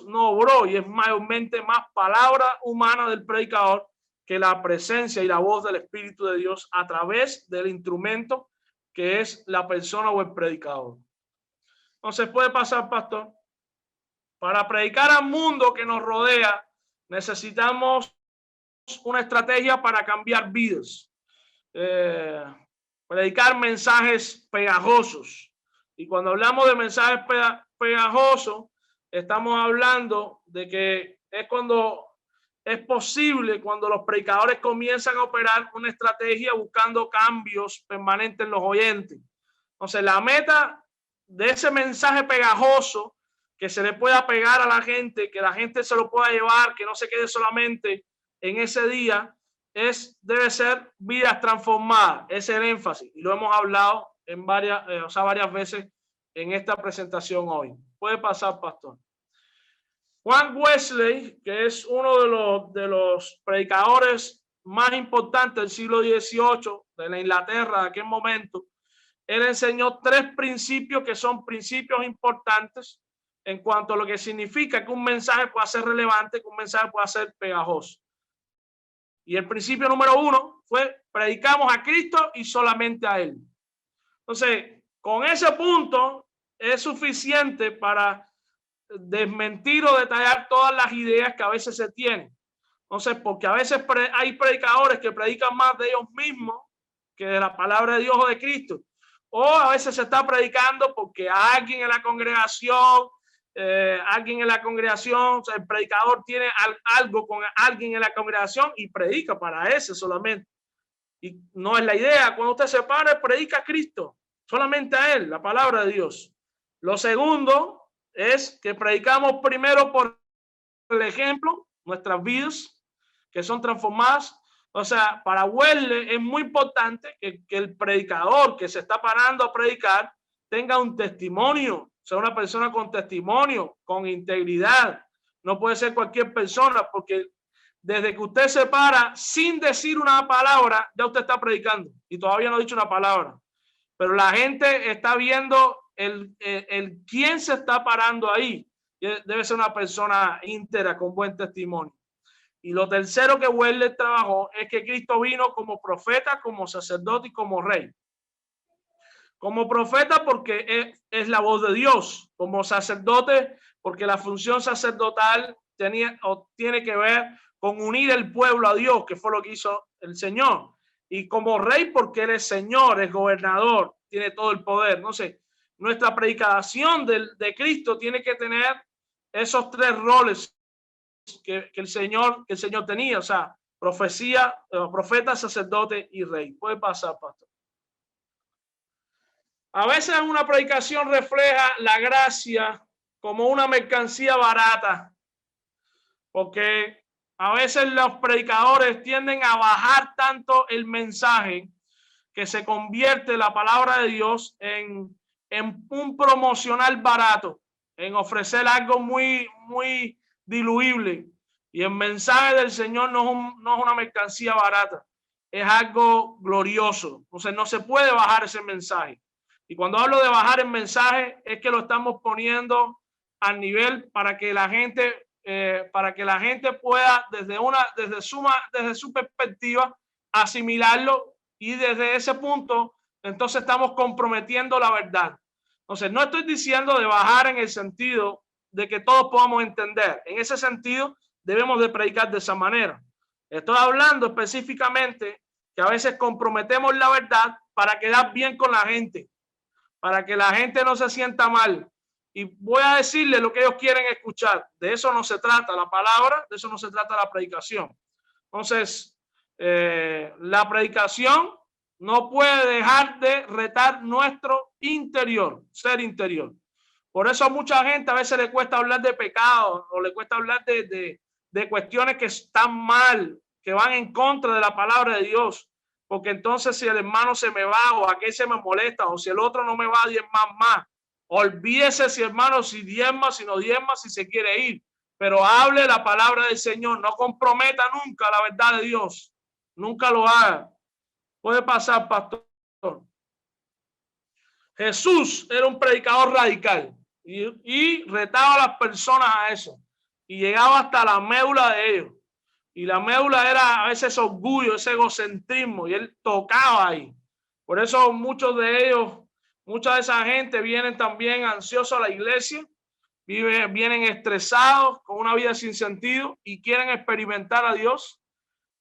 no obró, y es mayormente más palabra humana del predicador que la presencia y la voz del Espíritu de Dios a través del instrumento que es la persona o el predicador. Entonces puede pasar, pastor. Para predicar al mundo que nos rodea, necesitamos una estrategia para cambiar vidas. Predicar mensajes pegajosos. Y cuando hablamos de mensajes pegajosos, estamos hablando de que es cuando es posible, cuando los predicadores comienzan a operar una estrategia buscando cambios permanentes en los oyentes. Entonces, la meta de ese mensaje pegajoso que se le pueda pegar a la gente, que la gente se lo pueda llevar, que no se quede solamente en ese día, debe ser vidas transformadas. Ese es el énfasis y lo hemos hablado en varias veces en esta presentación hoy. Puede pasar, pastor. Juan Wesley, que es uno de los predicadores más importantes del siglo XVIII de la Inglaterra de aquel momento, él enseñó 3 principios que son principios importantes en cuanto a lo que significa que un mensaje pueda ser relevante, que un mensaje pueda ser pegajoso. Y el principio número 1 fue: predicamos a Cristo y solamente a Él. Entonces, con ese punto es suficiente para desmentir o detallar todas las ideas que a veces se tienen. Entonces, porque a veces hay predicadores que predican más de ellos mismos que de la palabra de Dios o de Cristo. O a veces se está predicando porque alguien en la congregación, o sea, el predicador tiene algo con alguien en la congregación y predica para ese solamente. Y no es la idea. Cuando usted se para, predica a Cristo, solamente a Él, la palabra de Dios. Lo segundo es que predicamos primero por el ejemplo, nuestras vidas que son transformadas. O sea, para Wesley es muy importante que el predicador que se está parando a predicar tenga un testimonio, sea una persona con testimonio, con integridad. No puede ser cualquier persona, porque desde que usted se para sin decir una palabra, ya usted está predicando y todavía no ha dicho una palabra. Pero la gente está viendo el quién se está parando ahí. Debe ser una persona íntegra con buen testimonio. Y lo tercero que Wesley trabajó es que Cristo vino como profeta, como sacerdote y como rey. Como profeta porque es la voz de Dios. Como sacerdote porque la función sacerdotal tiene que ver con unir el pueblo a Dios, que fue lo que hizo el Señor. Y como rey porque él es Señor, es gobernador, tiene todo el poder. No sé, nuestra predicación de Cristo tiene que tener esos 3 roles que el Señor tenía, o sea, profecía, profeta, sacerdote y rey. Puede pasar, pastor. A veces una predicación refleja la gracia como una mercancía barata, porque a veces los predicadores tienden a bajar tanto el mensaje que se convierte la palabra de Dios en un promocional barato, en ofrecer algo muy diluible. Y el mensaje del Señor no es una mercancía barata, es algo glorioso. Entonces no se puede bajar ese mensaje. Y cuando hablo de bajar el mensaje, es que lo estamos poniendo al nivel para que la gente pueda desde su perspectiva asimilarlo, y desde ese punto entonces estamos comprometiendo la verdad. Entonces no estoy diciendo de bajar en el sentido de que todos podamos entender. En ese sentido debemos de predicar de esa manera. Estoy hablando específicamente que a veces comprometemos la verdad para quedar bien con la gente, para que la gente no se sienta mal. Y voy a decirle lo que ellos quieren escuchar. De eso no se trata la palabra, de eso no se trata la predicación. Entonces, la predicación no puede dejar de retar nuestro interior, ser interior. Por eso a mucha gente a veces le cuesta hablar de pecado, o le cuesta hablar de cuestiones que están mal, que van en contra de la palabra de Dios. Porque entonces si el hermano se me va, o aquel se me molesta, o si el otro no me va a diezmar más, olvídese si hermano, si diezma, si no diezma, si se quiere ir. Pero hable la palabra del Señor, no comprometa nunca la verdad de Dios. Nunca lo haga. Puede pasar, pastor. Jesús era un predicador radical y retaba a las personas a eso. Y llegaba hasta la médula de ellos. Y la médula era a veces orgullo, ese egocentrismo, y él tocaba ahí. Por eso muchos de ellos, mucha de esa gente vienen también ansiosos a la iglesia, vienen estresados, con una vida sin sentido, y quieren experimentar a Dios.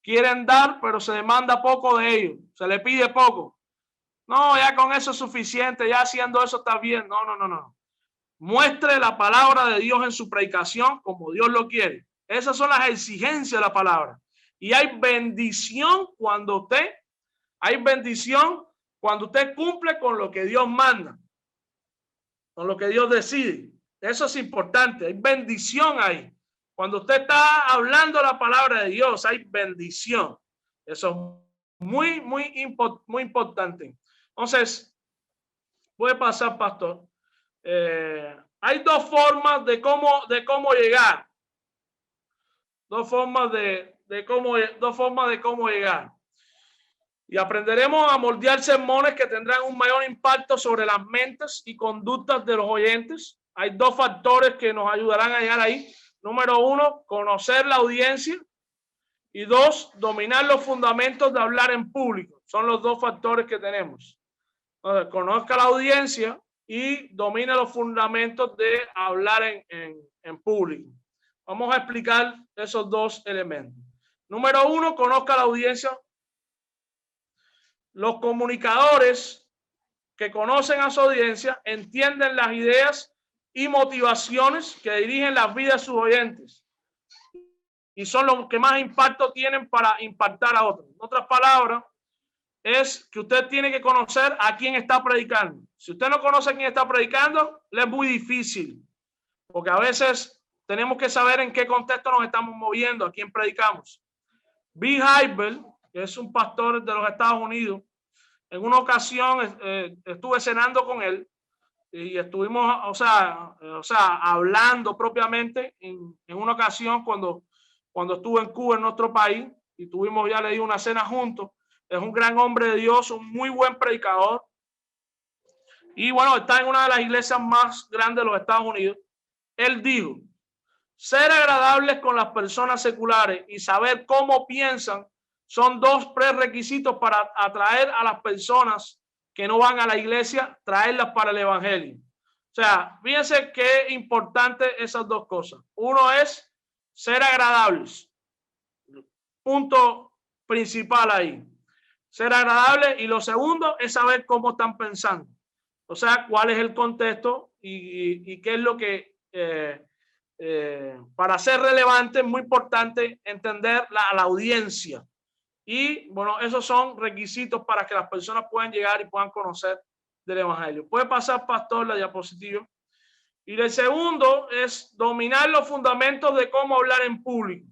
Quieren dar, pero se demanda poco de ellos, se le pide poco. No, ya con eso es suficiente, ya haciendo eso está bien. No. Muestre la palabra de Dios en su predicación como Dios lo quiere. Esas son las exigencias de la palabra. Y hay bendición cuando usted cumple con lo que Dios manda, con lo que Dios decide. Eso es importante. Hay bendición ahí. Cuando usted está hablando la palabra de Dios, hay bendición. Eso es muy importante. Entonces, puede pasar, pastor. Hay dos formas de cómo llegar. Dos formas de cómo llegar. Y aprenderemos a moldear sermones que tendrán un mayor impacto sobre las mentes y conductas de los oyentes. Hay dos factores que nos ayudarán a llegar ahí. Número uno, conocer la audiencia. Y dos, dominar los fundamentos de hablar en público. Son los dos factores que tenemos. Entonces, conozca la audiencia y domine los fundamentos de hablar en público. Vamos a explicar esos dos elementos. Número uno, conozca la audiencia. Los comunicadores que conocen a su audiencia entienden las ideas y motivaciones que dirigen las vidas de sus oyentes y son los que más impacto tienen para impactar a otros. En otras palabras, es que usted tiene que conocer a quién está predicando. Si usted no conoce a quién está predicando, le es muy difícil, porque a veces tenemos que saber en qué contexto nos estamos moviendo, a quién predicamos. Bill Hybels, que es un pastor de los Estados Unidos, en una ocasión estuve cenando con él y estuvimos, hablando propiamente en una ocasión cuando estuve en Cuba, en nuestro país, y le di una cena juntos. Es un gran hombre de Dios, un muy buen predicador. Y bueno, está en una de las iglesias más grandes de los Estados Unidos. Él dijo, ser agradables con las personas seculares y saber cómo piensan son dos prerequisitos para atraer a las personas que no van a la iglesia, traerlas para el evangelio. O sea, fíjense qué importante esas dos cosas. Uno es ser agradables. Punto principal ahí. Ser agradable, y lo segundo es saber cómo están pensando, o sea, cuál es el contexto y qué es lo que para ser relevante es muy importante entender la audiencia, y bueno, esos son requisitos para que las personas puedan llegar y puedan conocer del evangelio. Puede pasar, pastor, la diapositiva. Y el segundo es dominar los fundamentos de cómo hablar en público.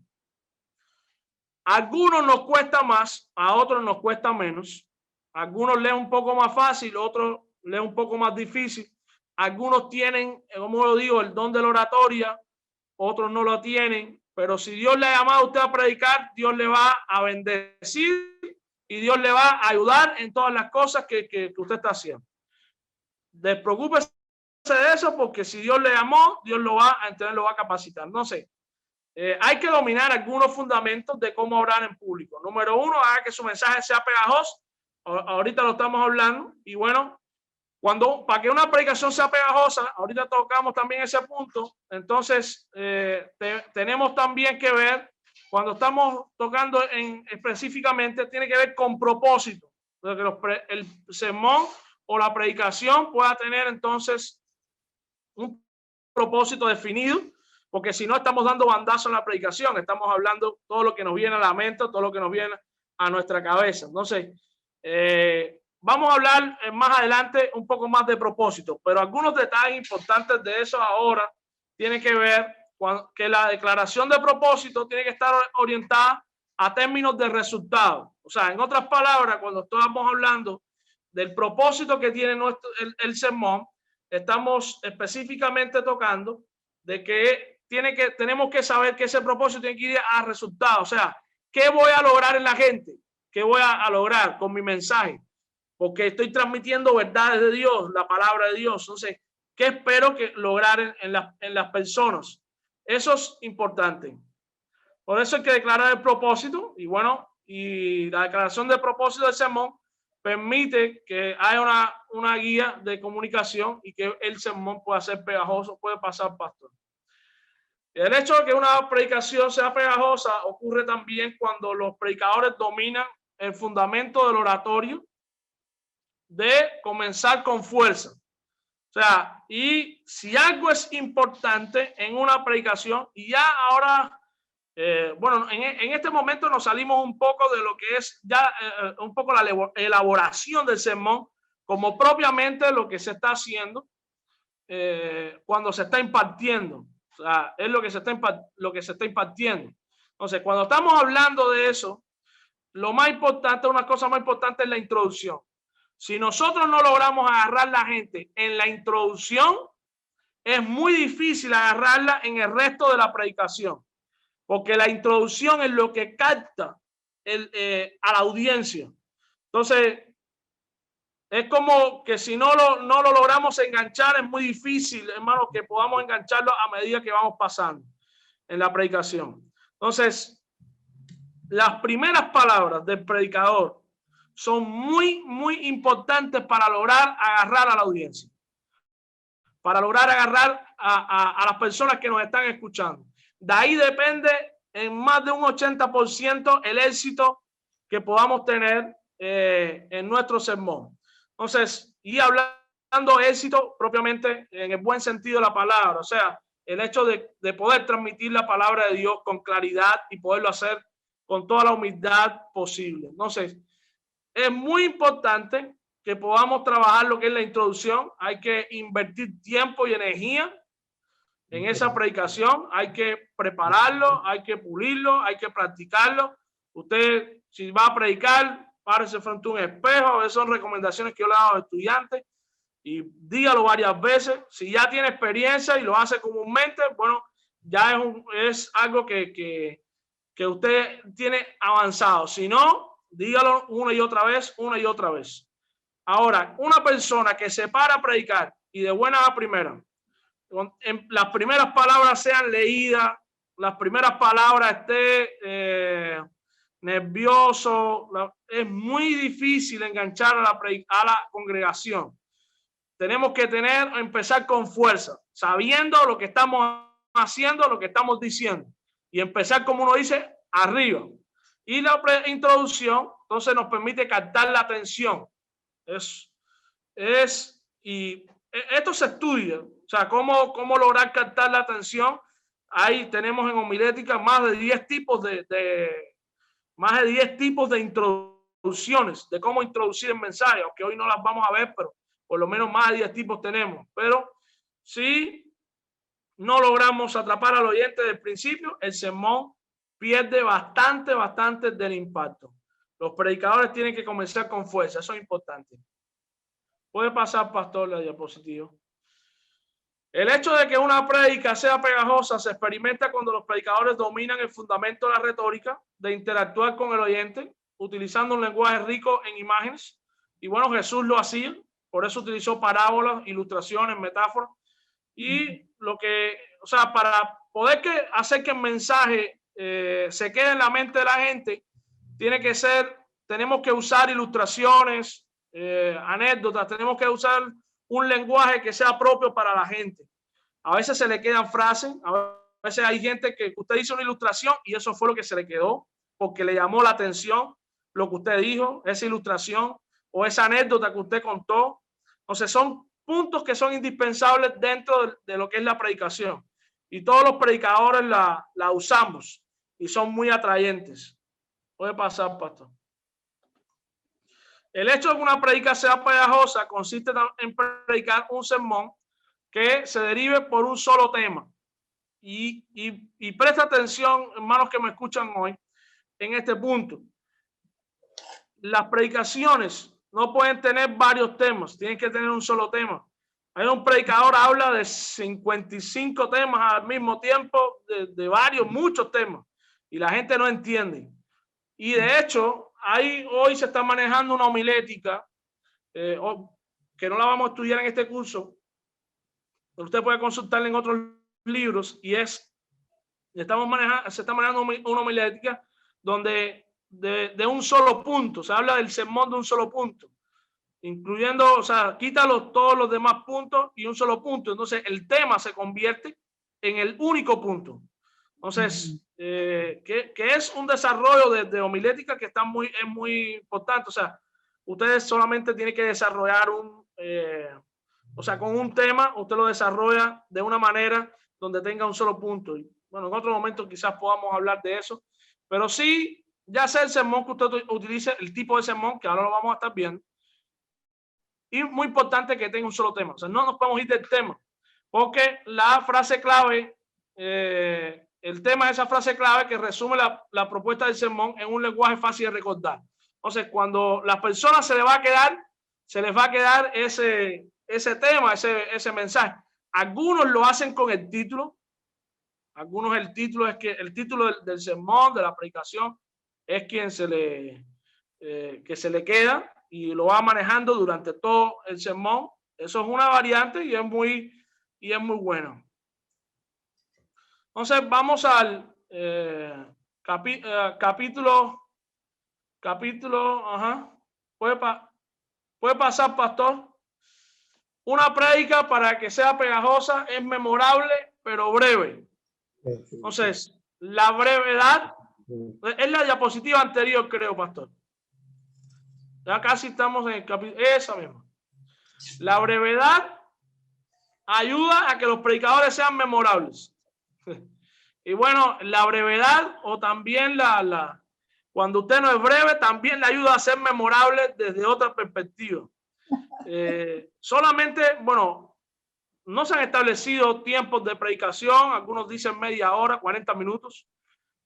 A algunos nos cuesta más, a otros nos cuesta menos, Algunos leen un poco más fácil, otros leen un poco más difícil. Algunos tienen, como lo digo, el don de la oratoria, otros no lo tienen. Pero si Dios le ha llamado a usted a predicar, Dios le va a bendecir y Dios le va a ayudar en todas las cosas que usted está haciendo. Despreocúpese de eso, porque si Dios le llamó, Dios lo va a entender, lo va a capacitar. No sé. Hay que dominar algunos fundamentos de cómo orar en público. Número uno, haga que su mensaje sea pegajoso. Ahorita lo estamos hablando. Y bueno, para que una predicación sea pegajosa, ahorita tocamos también ese punto. Entonces, tenemos también que ver, cuando estamos tocando específicamente, tiene que ver con propósito. De que el sermón o la predicación pueda tener entonces un propósito definido, porque si no estamos dando bandazo en la predicación, estamos hablando todo lo que nos viene a la mente, todo lo que nos viene a nuestra cabeza. Entonces, vamos a hablar más adelante un poco más de propósito, pero algunos detalles importantes de eso ahora tienen que ver con que la declaración de propósito tiene que estar orientada a términos de resultado. O sea, en otras palabras, cuando estamos hablando del propósito que tiene el sermón, estamos específicamente tocando de que tenemos que saber que ese propósito tiene que ir a resultados. O sea, ¿qué voy a lograr en la gente? ¿Qué voy a lograr con mi mensaje? Porque estoy transmitiendo verdades de Dios, la palabra de Dios. Entonces, ¿qué espero lograr en las personas? Eso es importante. Por eso hay que declarar el propósito. Y bueno, y la declaración de propósito del sermón permite que haya una guía de comunicación y que el sermón pueda ser pegajoso, puede pasar, pastor. El hecho de que una predicación sea pegajosa ocurre también cuando los predicadores dominan el fundamento del oratorio, de comenzar con fuerza. O sea, y si algo es importante en una predicación, y ya ahora, bueno, en este momento nos salimos un poco de lo que es ya un poco la elaboración del sermón, como propiamente lo que se está haciendo cuando se está impartiendo. O sea, es lo que se está impartiendo. Entonces, cuando estamos hablando de eso, lo más importante, una cosa más importante es la introducción. Si nosotros no logramos agarrar la gente en la introducción, es muy difícil agarrarla en el resto de la predicación, porque la introducción es lo que capta a la audiencia. Entonces, es como que si no lo logramos enganchar, es muy difícil, hermano, que podamos engancharlo a medida que vamos pasando en la predicación. Entonces, las primeras palabras del predicador son muy, muy importantes para lograr agarrar a la audiencia, para lograr agarrar a las personas que nos están escuchando. De ahí depende en más de un 80% el éxito que podamos tener en nuestro sermón. Entonces, y hablando de éxito propiamente en el buen sentido de la palabra, o sea, el hecho de poder transmitir la palabra de Dios con claridad y poderlo hacer con toda la humildad posible. Entonces, es muy importante que podamos trabajar lo que es la introducción. Hay que invertir tiempo y energía en esa predicación. Hay que prepararlo, hay que pulirlo, hay que practicarlo. Usted, si va a predicar, párese frente a un espejo. Esas son recomendaciones que yo le he dado a los estudiantes y dígalo varias veces. Si ya tiene experiencia y lo hace comúnmente, bueno, ya es algo que usted tiene avanzado. Si no, dígalo una y otra vez, una y otra vez. Ahora, una persona que se para a predicar y de buena a primera, las primeras palabras sean leídas, las primeras palabras esté nervioso, es muy difícil enganchar a la congregación. Tenemos que empezar con fuerza, sabiendo lo que estamos haciendo, lo que estamos diciendo, y empezar, como uno dice, arriba. Y la introducción entonces nos permite captar la atención. Y esto se estudia, o sea, cómo lograr captar la atención. Ahí tenemos en homilética más de 10 tipos de introducciones, de cómo introducir el mensaje, aunque hoy no las vamos a ver, pero por lo menos más de 10 tipos tenemos. Pero si no logramos atrapar al oyente del principio, el sermón pierde bastante del impacto. Los predicadores tienen que comenzar con fuerza. Eso es importante. Puede pasar, pastor, la diapositiva. El hecho de que una prédica sea pegajosa se experimenta cuando los predicadores dominan el fundamento de la retórica, de interactuar con el oyente, utilizando un lenguaje rico en imágenes. Y bueno, Jesús lo hacía, por eso utilizó parábolas, ilustraciones, metáforas. Y lo que, o sea, para poder hacer que el mensaje se quede en la mente de la gente, tenemos que usar ilustraciones, anécdotas, tenemos que usar un lenguaje que sea propio para la gente. A veces se le quedan frases, a veces hay gente que usted hizo una ilustración y eso fue lo que se le quedó porque le llamó la atención lo que usted dijo, esa ilustración o esa anécdota que usted contó. Entonces son puntos que son indispensables dentro de lo que es la predicación y todos los predicadores la usamos y son muy atrayentes. Puede pasar, pastor. El hecho de que una predica sea pegajosa consiste en predicar un sermón que se derive por un solo tema. Y presta atención, hermanos que me escuchan hoy, en este punto. Las predicaciones no pueden tener varios temas, tienen que tener un solo tema. Hay un predicador habla de 55 temas al mismo tiempo, de varios, muchos temas, y la gente no entiende. Y de hecho, hoy se está manejando una homilética que no la vamos a estudiar en este curso, pero usted puede consultarla en otros libros, y se está manejando una homilética donde de un solo punto, se habla del sermón de un solo punto, incluyendo, o sea, quítalo todos los demás puntos y un solo punto. Entonces el tema se convierte en el único punto. Entonces, que es un desarrollo de homilética que es muy importante. O sea, ustedes solamente tienen que desarrollar o sea, con un tema, usted lo desarrolla de una manera donde tenga un solo punto. Y bueno, en otro momento quizás podamos hablar de eso, pero sí, ya sea el sermón que usted utilice, el tipo de sermón, que ahora lo vamos a estar viendo, y muy importante que tenga un solo tema. O sea, no nos podemos ir del tema, porque la frase clave, el tema de esa frase clave que resume la propuesta del sermón en un lenguaje fácil de recordar. Entonces, cuando las personas se les va a quedar ese tema, ese mensaje. Algunos lo hacen con el título. Algunos el título del sermón, de la predicación, es quien que se le queda y lo va manejando durante todo el sermón. Eso es una variante y es muy bueno. Entonces vamos al capítulo. Ajá. Puede pasar, pastor. Una prédica, para que sea pegajosa, es memorable pero breve. Entonces, la brevedad es la diapositiva anterior, creo, pastor. Ya casi estamos en el capítulo, esa misma. La brevedad ayuda a que los predicadores sean memorables. Y bueno, la brevedad, o también cuando usted no es breve, también le ayuda a ser memorable desde otra perspectiva. Solamente, bueno, no se han establecido tiempos de predicación, algunos dicen media hora, 40 minutos,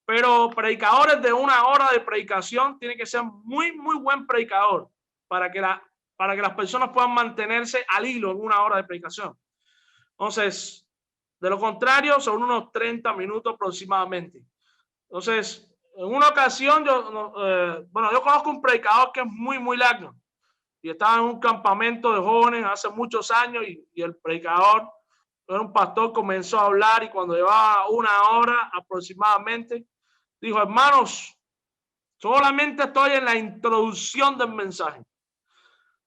pero predicadores de 1 hora de predicación tienen que ser muy buen predicador para que las personas puedan mantenerse al hilo en 1 hora de predicación. Entonces, de lo contrario, son unos 30 minutos aproximadamente. Entonces, en una ocasión, yo conozco un predicador que es muy largo, y estaba en un campamento de jóvenes hace muchos años, y el predicador, era un pastor, comenzó a hablar, y cuando llevaba 1 hora aproximadamente, dijo: hermanos, solamente estoy en la introducción del mensaje.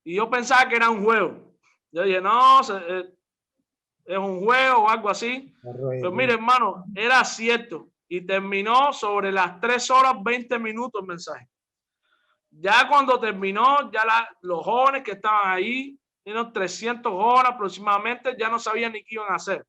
Y yo pensaba que era un juego. Yo dije: no, es un juego o algo así. Pero mire, hermano, era cierto. Y terminó sobre las 3 horas 20 minutos el mensaje. Ya cuando terminó, ya los jóvenes que estaban ahí, unos 300 horas aproximadamente, ya no sabían ni qué iban a hacer.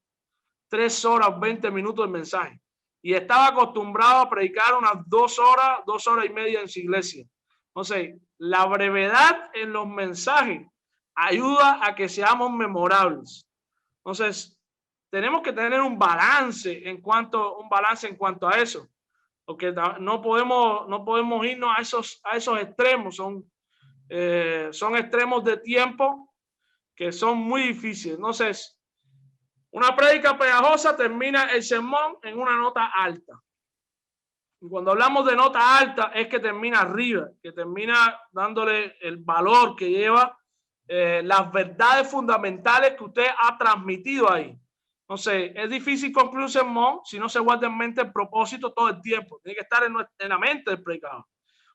3 horas 20 minutos de mensaje. Y estaba acostumbrado a predicar unas 2 horas, 2 horas y media en su iglesia. Entonces, la brevedad en los mensajes ayuda a que seamos memorables. Entonces, tenemos que tener un balance en cuanto a eso. porque no podemos irnos a esos extremos. Son extremos de tiempo que son muy difíciles. Entonces, una prédica pegajosa termina el sermón en una nota alta. Y cuando hablamos de nota alta es que termina arriba, que termina dándole el valor que lleva las verdades fundamentales que usted ha transmitido ahí. Entonces, es difícil concluir un sermón si no se guarda en mente el propósito todo el tiempo. Tiene que estar en la mente del predicador.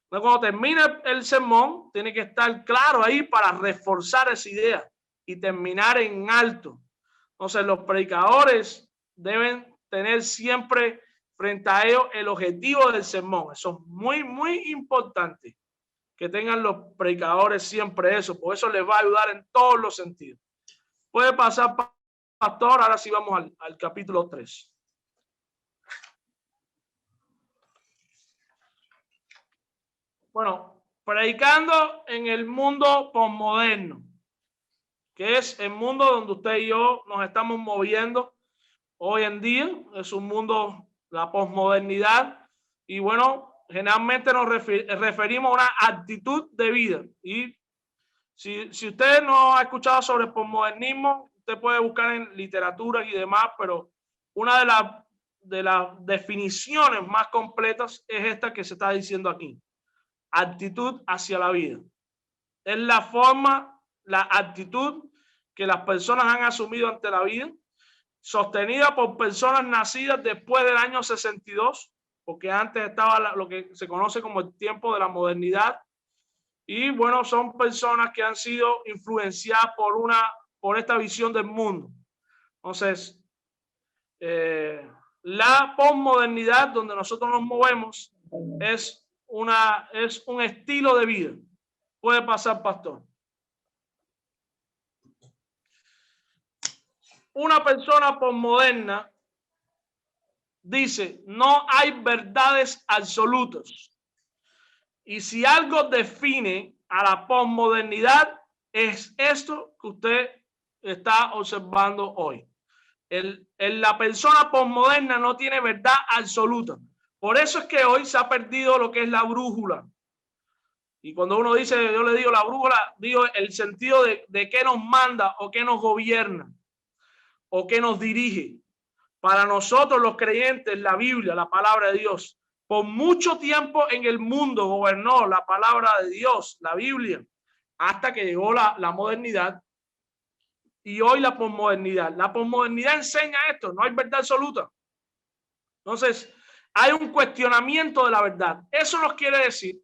Entonces, cuando termina el sermón, tiene que estar claro ahí para reforzar esa idea y terminar en alto. Entonces, los predicadores deben tener siempre frente a ellos el objetivo del sermón. Eso es muy, muy importante, que tengan los predicadores siempre eso. Por eso les va a ayudar en todos los sentidos. Puede pasar, pastor. Ahora sí vamos al capítulo 3. Bueno, predicando en el mundo posmoderno, que es el mundo donde usted y yo nos estamos moviendo hoy en día. Es un mundo, la posmodernidad, y bueno, generalmente nos referimos a una actitud de vida. Y si usted no ha escuchado sobre el posmodernismo, usted puede buscar en literatura y demás, pero una de las definiciones más completas es esta que se está diciendo aquí: actitud hacia la vida. Es la forma, la actitud que las personas han asumido ante la vida, sostenida por personas nacidas después del año 62, porque antes estaba lo que se conoce como el tiempo de la modernidad. Y bueno, son personas que han sido influenciadas por esta visión del mundo. Entonces, la posmodernidad donde nosotros nos movemos es un estilo de vida. Puede pasar, pastor. Una persona posmoderna dice: no hay verdades absolutas. Y si algo define a la posmodernidad, es esto que usted está observando hoy. La persona posmoderna no tiene verdad absoluta. Por eso es que hoy se ha perdido lo que es la brújula. Y cuando uno dice, yo le digo la brújula, digo el sentido de qué nos manda o qué nos gobierna o qué nos dirige. Para nosotros los creyentes, la Biblia, la palabra de Dios, por mucho tiempo en el mundo gobernó la palabra de Dios, la Biblia, hasta que llegó la modernidad y hoy la posmodernidad. La posmodernidad enseña esto: no hay verdad absoluta. Entonces, hay un cuestionamiento de la verdad. Eso nos quiere decir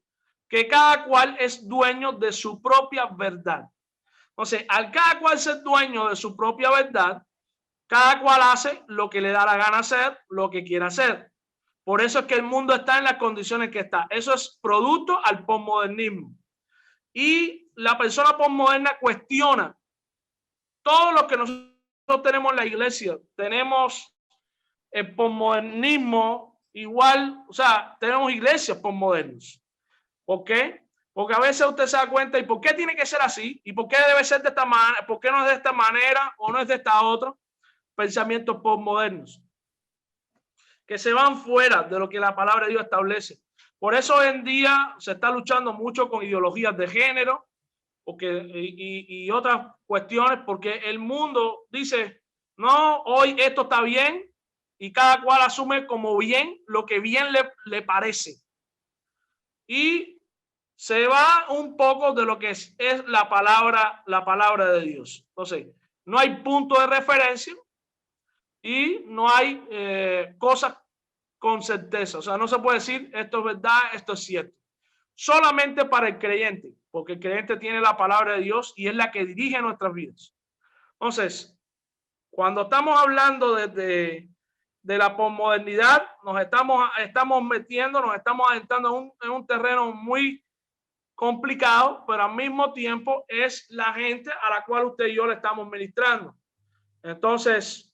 que cada cual es dueño de su propia verdad. Entonces, al cada cual ser dueño de su propia verdad, cada cual hace lo que le da la gana hacer, lo que quiera hacer. Por eso es que el mundo está en las condiciones que está. Eso es producto al posmodernismo. Y la persona posmoderna cuestiona todo lo que nosotros tenemos en la iglesia. Tenemos el posmodernismo igual, o sea, tenemos iglesias posmodernas. ¿Por qué? Porque a veces usted se da cuenta, ¿y por qué tiene que ser así? ¿Y por qué debe ser de esta manera? ¿Por qué no es de esta manera o no es de esta otra? Pensamientos posmodernos que se van fuera de lo que la palabra de Dios establece. Por eso hoy en día se está luchando mucho con ideologías de género y otras cuestiones, porque el mundo dice: no, hoy esto está bien, y cada cual asume como bien lo que bien le parece. Y se va un poco de lo que es la palabra de Dios. Entonces, no hay punto de referencia y no hay cosas con certeza. O sea, no se puede decir esto es verdad, esto es cierto. Solamente para el creyente, porque el creyente tiene la palabra de Dios y es la que dirige nuestras vidas. Entonces, cuando estamos hablando de la posmodernidad, nos estamos metiendo, nos estamos adentrando en un terreno muy complicado, pero al mismo tiempo es la gente a la cual usted y yo le estamos ministrando. Entonces,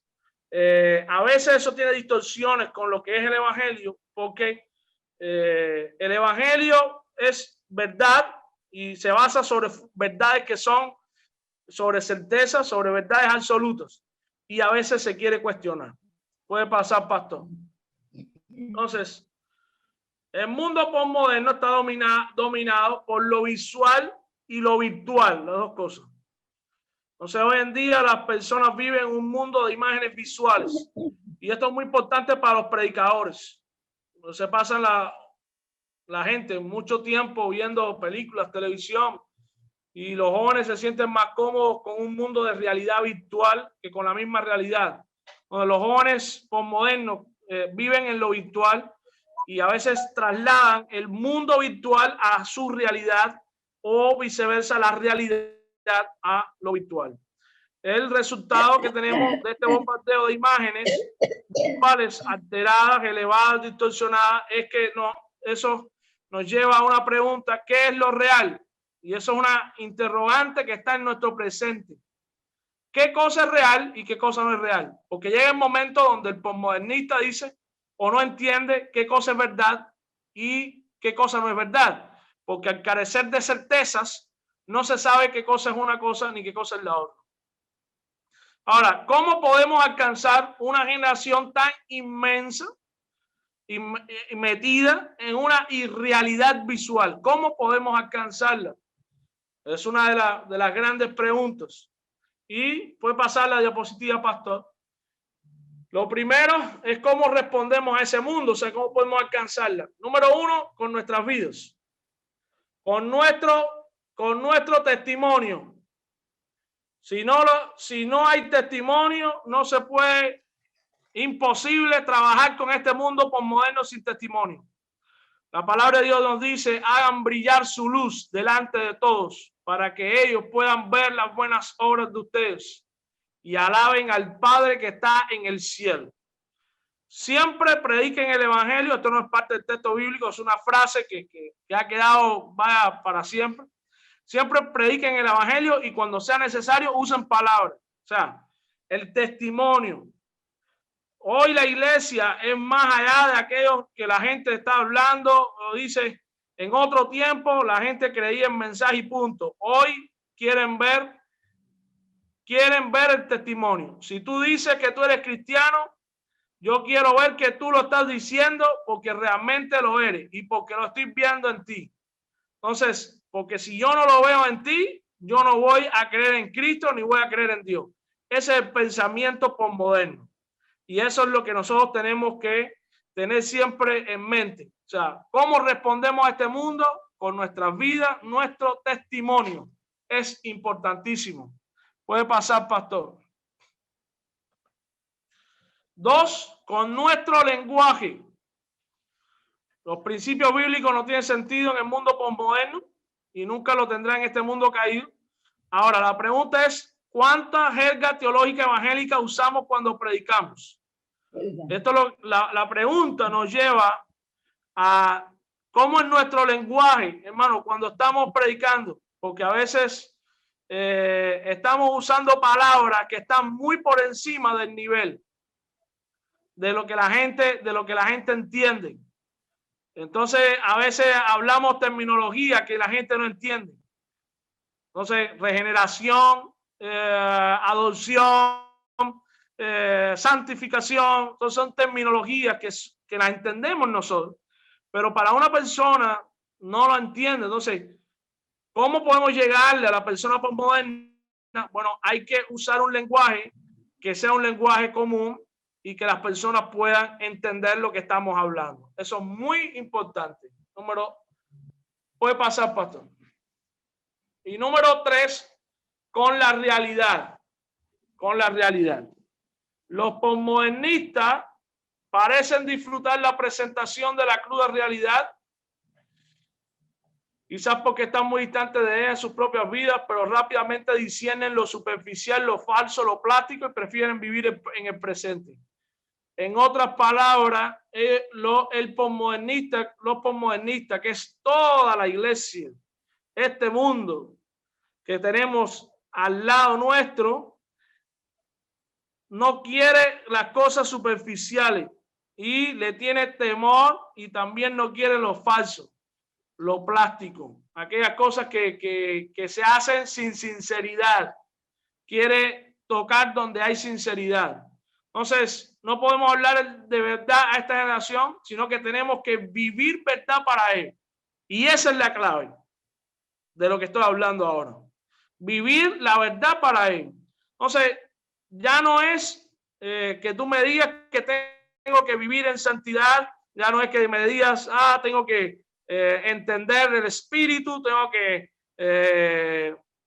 a veces eso tiene distorsiones con lo que es el evangelio, porque el evangelio es verdad y se basa sobre verdades que son sobre certezas, sobre verdades absolutas, y a veces se quiere cuestionar. Puede pasar, pastor. Entonces, El mundo postmoderno está dominado por lo visual y lo virtual, las dos cosas. Entonces, hoy en día las personas viven en un mundo de imágenes visuales. Y esto es muy importante para los predicadores. Se pasan la gente mucho tiempo viendo películas, televisión, y los jóvenes se sienten más cómodos con un mundo de realidad virtual que con la misma realidad. Donde los jóvenes postmodernos viven en lo virtual y a veces trasladan el mundo virtual a su realidad o viceversa, la realidad a lo virtual. El resultado que tenemos de este bombardeo de imágenes visuales alteradas, elevadas, distorsionadas, es que no, eso nos lleva a una pregunta: ¿qué es lo real? Y eso es una interrogante que está en nuestro presente. ¿Qué cosa es real y qué cosa no es real? Porque llega el momento donde el postmodernista dice o no entiende qué cosa es verdad y qué cosa no es verdad. Porque al carecer de certezas, no se sabe qué cosa es una cosa ni qué cosa es la otra. Ahora, ¿cómo podemos alcanzar una generación tan inmensa y metida en una irrealidad visual? ¿Cómo podemos alcanzarla? Es una de las grandes preguntas. Y puede pasar la diapositiva, pastor. Lo primero es cómo respondemos a ese mundo, o sea, cómo podemos alcanzarla. Número uno, con nuestras vidas, con nuestro testimonio. Si no hay testimonio, no se puede, imposible trabajar con este mundo postmoderno sin testimonio. La palabra de Dios nos dice: hagan brillar su luz delante de todos, para que ellos puedan ver las buenas obras de ustedes y alaben al Padre que está en el cielo. Siempre prediquen el evangelio. Esto no es parte del texto bíblico, es una frase que ha quedado para siempre. Siempre prediquen el evangelio y cuando sea necesario usen palabras. O sea, el testimonio. Hoy la iglesia es más allá de aquellos que la gente está hablando o dice en otro tiempo la gente creía en mensaje y punto. Hoy quieren ver el testimonio. Si tú dices que tú eres cristiano, yo quiero ver que tú lo estás diciendo porque realmente lo eres y porque lo estoy viendo en ti. Entonces, porque si yo no lo veo en ti, yo no voy a creer en Cristo ni voy a creer en Dios. Ese es el pensamiento postmoderno. Y eso es lo que nosotros tenemos que tener siempre en mente. O sea, ¿cómo respondemos a este mundo? Con nuestras vidas, nuestro testimonio. Es importantísimo. Puede pasar, pastor. 2, con nuestro lenguaje. Los principios bíblicos no tienen sentido en el mundo postmoderno y nunca lo tendrá en este mundo caído. Ahora, la pregunta es: ¿cuánta jerga teológica evangélica usamos cuando predicamos? La pregunta nos lleva a cómo es nuestro lenguaje, hermano, cuando estamos predicando, porque a veces estamos usando palabras que están muy por encima del nivel de lo que la gente entiende. Entonces, a veces hablamos terminología que la gente no entiende. Entonces, regeneración, adopción, santificación, entonces son terminologías que las entendemos nosotros, pero para una persona no lo entiende. Entonces, ¿cómo podemos llegarle a la persona postmoderna? Bueno, hay que usar un lenguaje que sea un lenguaje común y que las personas puedan entender lo que estamos hablando. Eso es muy importante. Puede pasar, pastor. Y número 3, con la realidad. Con la realidad. Los postmodernistas parecen disfrutar la presentación de la cruda realidad, quizás porque están muy distantes de ella en sus propias vidas, pero rápidamente disciernen lo superficial, lo falso, lo plástico y prefieren vivir en el presente. En otras palabras, los postmodernistas, que es toda la iglesia, este mundo que tenemos al lado nuestro, no quiere las cosas superficiales y le tiene temor, y también no quiere lo falso, lo plástico, aquellas cosas que se hacen sin sinceridad. Quiere tocar donde hay sinceridad. Entonces, no podemos hablar de verdad a esta generación, sino que tenemos que vivir verdad para él. Y esa es la clave de lo que estoy hablando ahora. Vivir la verdad para él. Entonces, ya no es que tú me digas que tengo que vivir en santidad, ya no es que me digas, tengo que entender el espíritu, tengo que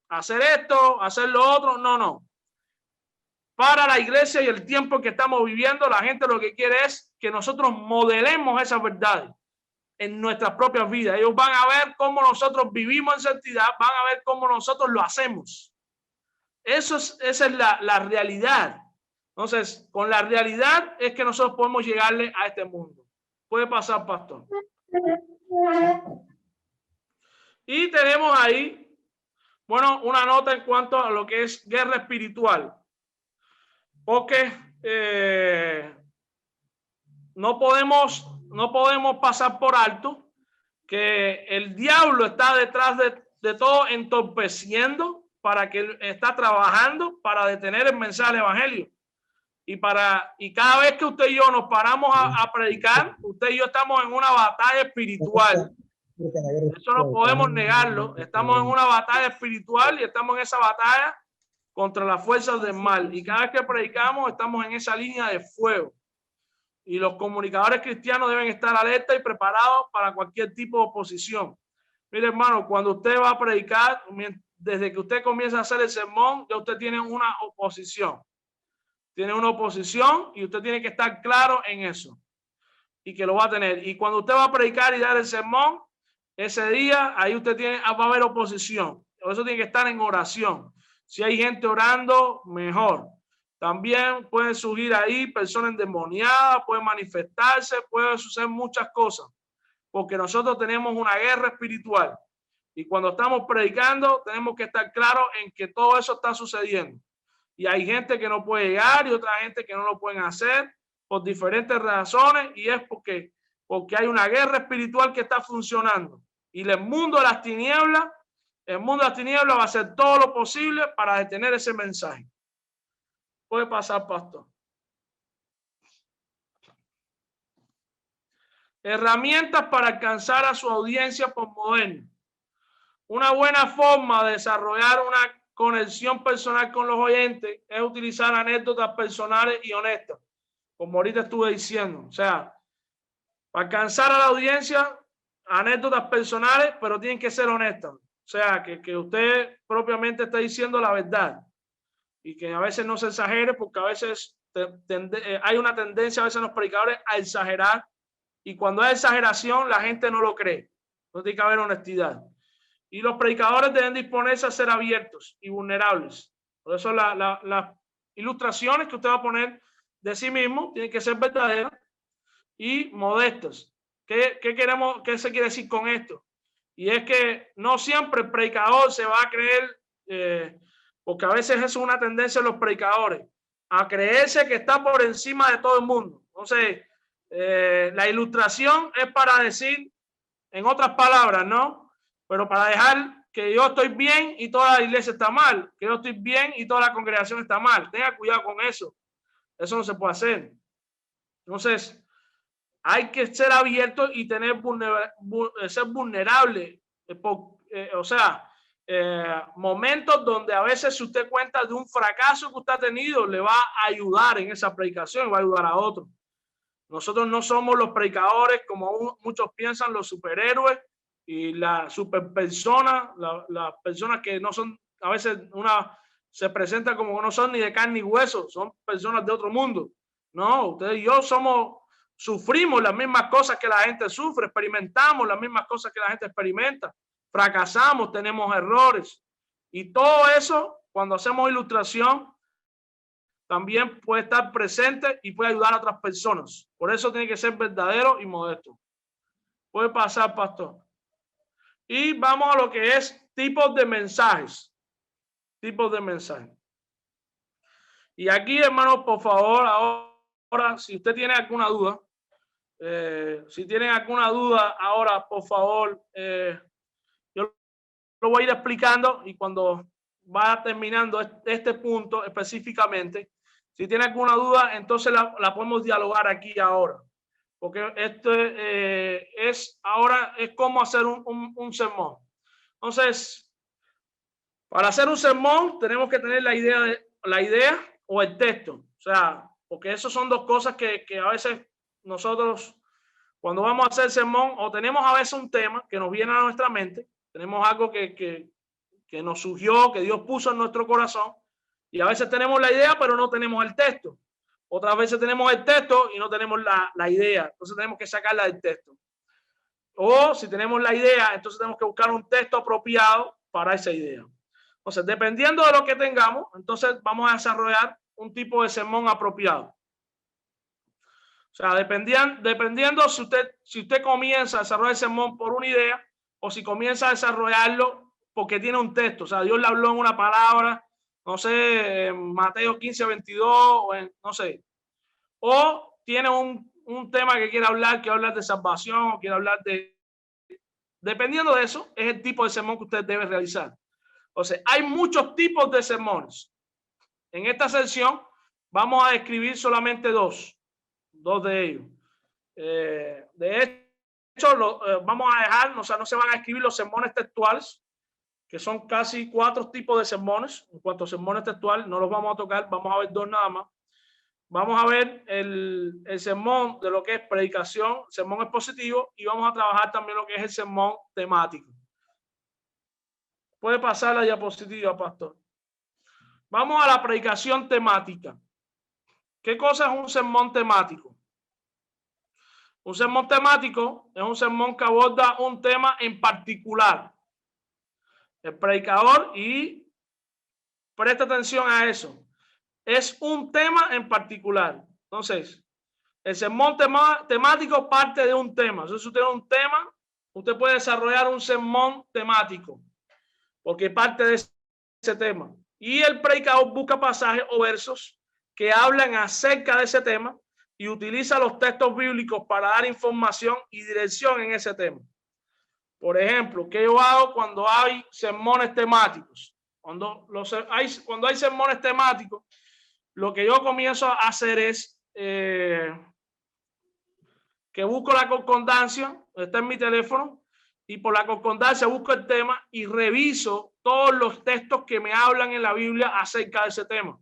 hacer esto, hacer lo otro. No, no. Para la iglesia y el tiempo que estamos viviendo, la gente lo que quiere es que nosotros modelemos esas verdades en nuestras propias vidas. Ellos van a ver cómo nosotros vivimos en santidad, van a ver cómo nosotros lo hacemos. Esa es la realidad. Entonces, con la realidad es que nosotros podemos llegarle a este mundo. Puede pasar, pastor. Y tenemos ahí, bueno, una nota en cuanto a lo que es guerra espiritual. Porque no podemos pasar por alto que el diablo está detrás de todo, entorpeciendo para que él está trabajando para detener el mensaje del evangelio. Y cada vez que usted y yo nos paramos a predicar, usted y yo estamos en una batalla espiritual. Eso no podemos negarlo. Estamos en una batalla espiritual y estamos en esa batalla contra las fuerzas del mal. Y cada vez que predicamos, estamos en esa línea de fuego. Y los comunicadores cristianos deben estar alerta y preparados para cualquier tipo de oposición. Mire, hermano, cuando usted va a predicar, desde que usted comienza a hacer el sermón, ya usted tiene una oposición. Tiene una oposición y usted tiene que estar claro en eso. Y que lo va a tener. Y cuando usted va a predicar y dar el sermón, ese día, ahí usted va a haber oposición. Por eso tiene que estar en oración. Si hay gente orando, mejor. También pueden surgir ahí personas endemoniadas, pueden manifestarse, pueden suceder muchas cosas. Porque nosotros tenemos una guerra espiritual. Y cuando estamos predicando, tenemos que estar claros en que todo eso está sucediendo. Y hay gente que no puede llegar y otra gente que no lo pueden hacer por diferentes razones. Y es porque hay una guerra espiritual que está funcionando. Y el mundo de las tinieblas va a hacer todo lo posible para detener ese mensaje. Puede pasar, pastor. Herramientas para alcanzar a su audiencia postmoderna. Una buena forma de desarrollar una conexión personal con los oyentes es utilizar anécdotas personales y honestas, como ahorita estuve diciendo. O sea, para alcanzar a la audiencia, anécdotas personales, pero tienen que ser honestas. O sea, que usted propiamente está diciendo la verdad y que a veces no se exagere, porque a veces hay una tendencia a veces en los predicadores a exagerar, y cuando hay exageración la gente no lo cree. No tiene que haber honestidad. Y los predicadores deben disponerse a ser abiertos y vulnerables. Por eso las ilustraciones que usted va a poner de sí mismo tienen que ser verdaderas y modestas. ¿Qué se quiere decir con esto? Y es que no siempre el predicador se va a creer, porque a veces es una tendencia de los predicadores, a creerse que está por encima de todo el mundo. Entonces, la ilustración es para decir, en otras palabras, ¿no? Pero para dejar que yo estoy bien y toda la iglesia está mal, que yo estoy bien y toda la congregación está mal. Tenga cuidado con eso. Eso no se puede hacer. Entonces, hay que ser abierto y ser vulnerable. O sea, momentos donde a veces si usted cuenta de un fracaso que usted ha tenido, le va a ayudar en esa predicación, va a ayudar a otros. Nosotros no somos los predicadores, como muchos piensan, los superhéroes y la superpersona, las personas que no son, a veces se presenta como que no son ni de carne ni hueso, son personas de otro mundo. No, ustedes y yo sufrimos las mismas cosas que la gente sufre, experimentamos las mismas cosas que la gente experimenta, fracasamos, tenemos errores. Y todo eso, cuando hacemos ilustración, también puede estar presente y puede ayudar a otras personas. Por eso tiene que ser verdadero y modesto. Puede pasar, pastor. Y vamos a lo que es tipos de mensajes. Tipos de mensajes. Y aquí, hermanos, por favor, ahora, si usted tiene alguna duda, ahora, por favor, yo lo voy a ir explicando y cuando va terminando este punto específicamente, Si tiene alguna duda, entonces la podemos dialogar aquí ahora. Porque esto es cómo hacer un sermón. Entonces, para hacer un sermón tenemos que tener la idea o el texto. O sea, porque eso son dos cosas que a veces nosotros, cuando vamos a hacer sermón, o tenemos a veces un tema que nos viene a nuestra mente, tenemos algo que nos surgió, que Dios puso en nuestro corazón, y a veces tenemos la idea, pero no tenemos el texto. Otras veces tenemos el texto y no tenemos la idea. Entonces tenemos que sacarla del texto. O si tenemos la idea, entonces tenemos que buscar un texto apropiado para esa idea. Entonces, dependiendo de lo que tengamos, entonces vamos a desarrollar un tipo de sermón apropiado. O sea, dependiendo si usted comienza a desarrollar el sermón por una idea o si comienza a desarrollarlo porque tiene un texto. O sea, Dios le habló en una palabra, no sé, en Mateo 15:22, o no sé. O tiene un tema que quiere hablar de salvación, o quiere hablar de... Dependiendo de eso, es el tipo de sermón que usted debe realizar. O sea, hay muchos tipos de sermones. En esta sección vamos a describir solamente dos de ellos. De hecho, vamos a dejar, o sea, no se van a escribir los sermones textuales, que son casi 4 tipos de sermones. En cuanto a sermones textuales, no los vamos a tocar, vamos a ver 2 nada más. Vamos a ver el sermón de lo que es predicación, sermón expositivo, y vamos a trabajar también lo que es el sermón temático. Puede pasar la diapositiva, pastor. Vamos a la predicación temática. ¿Qué cosa es un sermón temático? Un sermón temático es un sermón que aborda un tema en particular. El predicador, y presta atención a eso, es un tema en particular. Entonces, el sermón temático parte de un tema. Entonces, si usted tiene un tema, usted puede desarrollar un sermón temático, porque parte de ese tema. Y el predicador busca pasajes o versos que hablan acerca de ese tema y utiliza los textos bíblicos para dar información y dirección en ese tema. Por ejemplo, ¿qué yo hago cuando hay sermones temáticos? Cuando hay sermones temáticos, lo que yo comienzo a hacer es que busco la concordancia, está en mi teléfono, y por la concordancia busco el tema y reviso todos los textos que me hablan en la Biblia acerca de ese tema.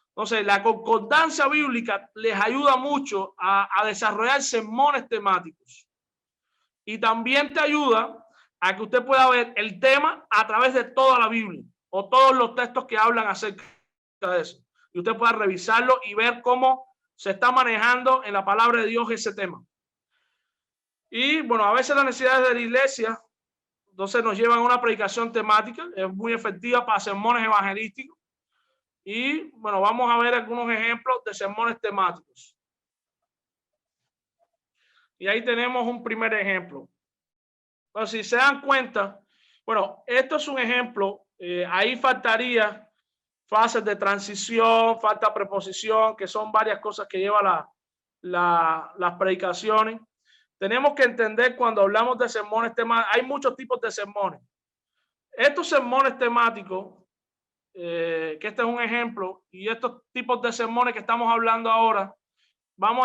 Entonces, la concordancia bíblica les ayuda mucho a desarrollar sermones temáticos. Y también te ayuda a que usted pueda ver el tema a través de toda la Biblia o todos los textos que hablan acerca de eso. Y usted pueda revisarlo y ver cómo se está manejando en la palabra de Dios ese tema. Y bueno, a veces las necesidades de la iglesia entonces nos llevan a una predicación temática, es muy efectiva para sermones evangelísticos. Y bueno, vamos a ver algunos ejemplos de sermones temáticos. Y ahí tenemos un primer ejemplo. Entonces, si se dan cuenta, bueno, esto es un ejemplo. Ahí faltaría fases de transición, falta preposición, que son varias cosas que lleva las predicaciones. Tenemos que entender cuando hablamos de sermones temáticos, hay muchos tipos de sermones. Estos sermones temáticos, que este es un ejemplo, y estos tipos de sermones que estamos hablando ahora,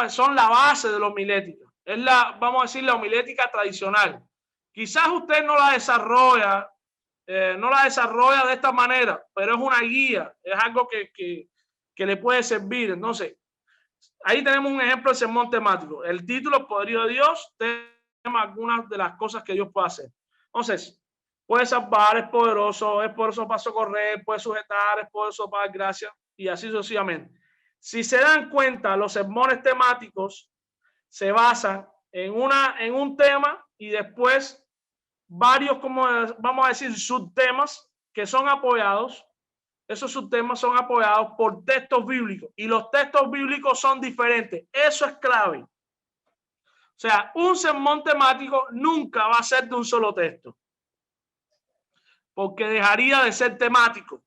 son la base de la homilética. Es vamos a decir, la homilética tradicional. Quizás usted no la desarrolla de esta manera, pero es una guía, es algo que le puede servir. Entonces, ahí tenemos un ejemplo de sermón temático. El título, Poderío de Dios, tema algunas de las cosas que Dios puede hacer. Entonces, puede salvar, es poderoso para socorrer, puede sujetar, es poderoso para dar gracia, y así sucesivamente. Si se dan cuenta, los sermones temáticos se basan en un tema y después varios, como vamos a decir, subtemas que son apoyados. Esos subtemas son apoyados por textos bíblicos y los textos bíblicos son diferentes. Eso es clave. O sea, un sermón temático nunca va a ser de un solo texto, porque dejaría de ser temático.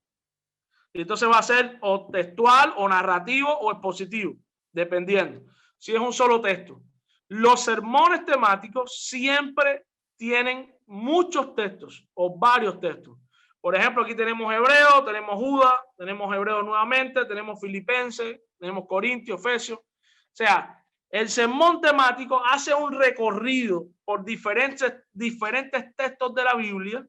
Y entonces va a ser o textual o narrativo o expositivo, dependiendo si es un solo texto. Los sermones temáticos siempre tienen muchos textos o varios textos, Por ejemplo, aquí tenemos Hebreo, tenemos Judas, tenemos Hebreo nuevamente, tenemos Filipenses, tenemos Corintios, Efesios. O sea, el sermón temático hace un recorrido por diferentes textos de la Biblia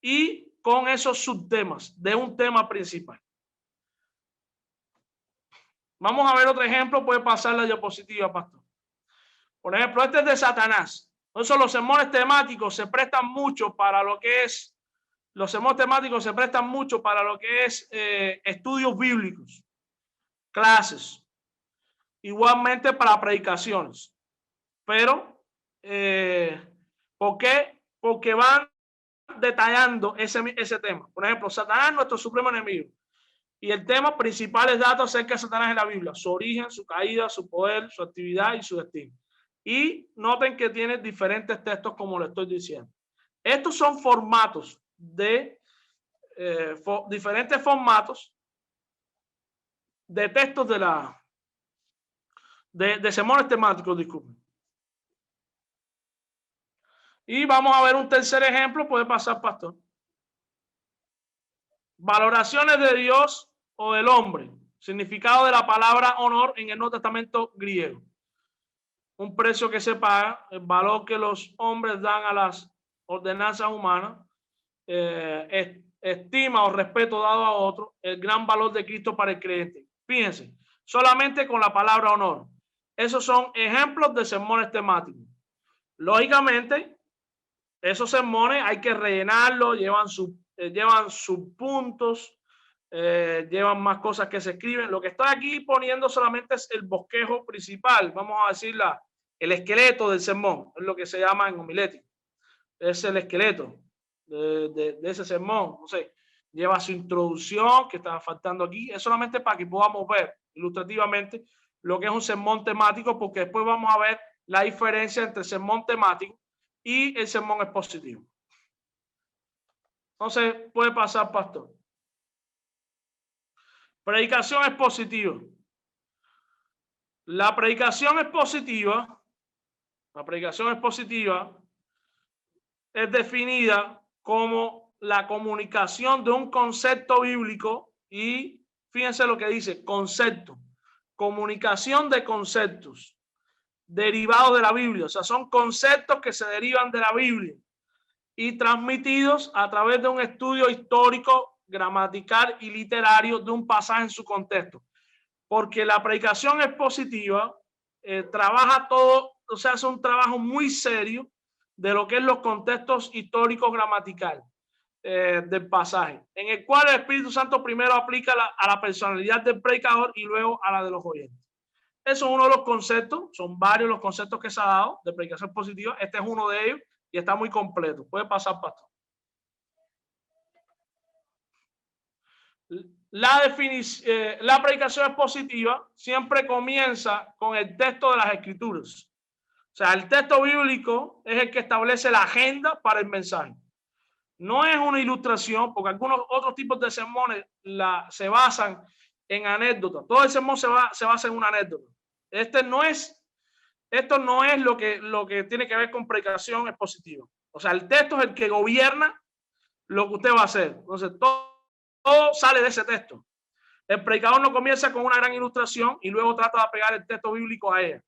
y con esos subtemas de un tema principal. Vamos a ver otro ejemplo, puede pasar la diapositiva, pastor. Por ejemplo, este es de Satanás. Por eso los sermones temáticos se prestan mucho para lo que es, estudios bíblicos, clases, igualmente para predicaciones. Pero, ¿por qué? Porque van detallando ese tema. Por ejemplo, Satanás es nuestro supremo enemigo. Y el tema principal es datos acerca de Satanás en la Biblia, su origen, su caída, su poder, su actividad y su destino. Y noten que tiene diferentes textos, como le estoy diciendo. Estos son formatos de diferentes formatos de textos de sermones temáticos, disculpen. Y vamos a ver un tercer ejemplo, puede pasar, pastor. Valoraciones de Dios o del hombre. Significado de la palabra honor en el Nuevo Testamento griego. Un precio que se paga, el valor que los hombres dan a las ordenanzas humanas, estima o respeto dado a otro, el gran valor de Cristo para el creyente. Fíjense, solamente con la palabra honor. Esos son ejemplos de sermones temáticos. Lógicamente, esos sermones hay que rellenarlos, llevan sus puntos, llevan más cosas que se escriben. Lo que estoy aquí poniendo solamente es el bosquejo principal, vamos a decir el esqueleto del sermón, es lo que se llama en homilética. Es el esqueleto de ese sermón. No sé, lleva su introducción, que estaba faltando aquí, es solamente para que podamos ver ilustrativamente lo que es un sermón temático, porque después vamos a ver la diferencia entre el sermón temático y el sermón expositivo. Entonces, puede pasar, pastor. Predicación expositiva. La predicación expositiva es definida como la comunicación de un concepto bíblico y fíjense lo que dice, concepto, comunicación de conceptos derivados de la Biblia, o sea, son conceptos que se derivan de la Biblia y transmitidos a través de un estudio histórico, gramatical y literario de un pasaje en su contexto. Porque la predicación expositiva trabaja todo, o sea, es un trabajo muy serio de lo que es los contextos históricos gramaticales del pasaje, en el cual el Espíritu Santo primero aplica a la personalidad del predicador y luego a la de los oyentes. Eso es uno de los conceptos, son varios los conceptos que se ha dado de predicación expositiva. Este es uno de ellos y está muy completo. Puede pasar, pastor. La predicación expositiva siempre comienza con el texto de las Escrituras. O sea, el texto bíblico es el que establece la agenda para el mensaje. No es una ilustración, porque algunos otros tipos de sermones se basan en anécdotas. Todo el sermón se basa en una anécdota. Esto no es lo que tiene que ver con predicación expositiva. O sea, el texto es el que gobierna lo que usted va a hacer. Entonces, todo sale de ese texto. El predicador no comienza con una gran ilustración y luego trata de pegar el texto bíblico a ella,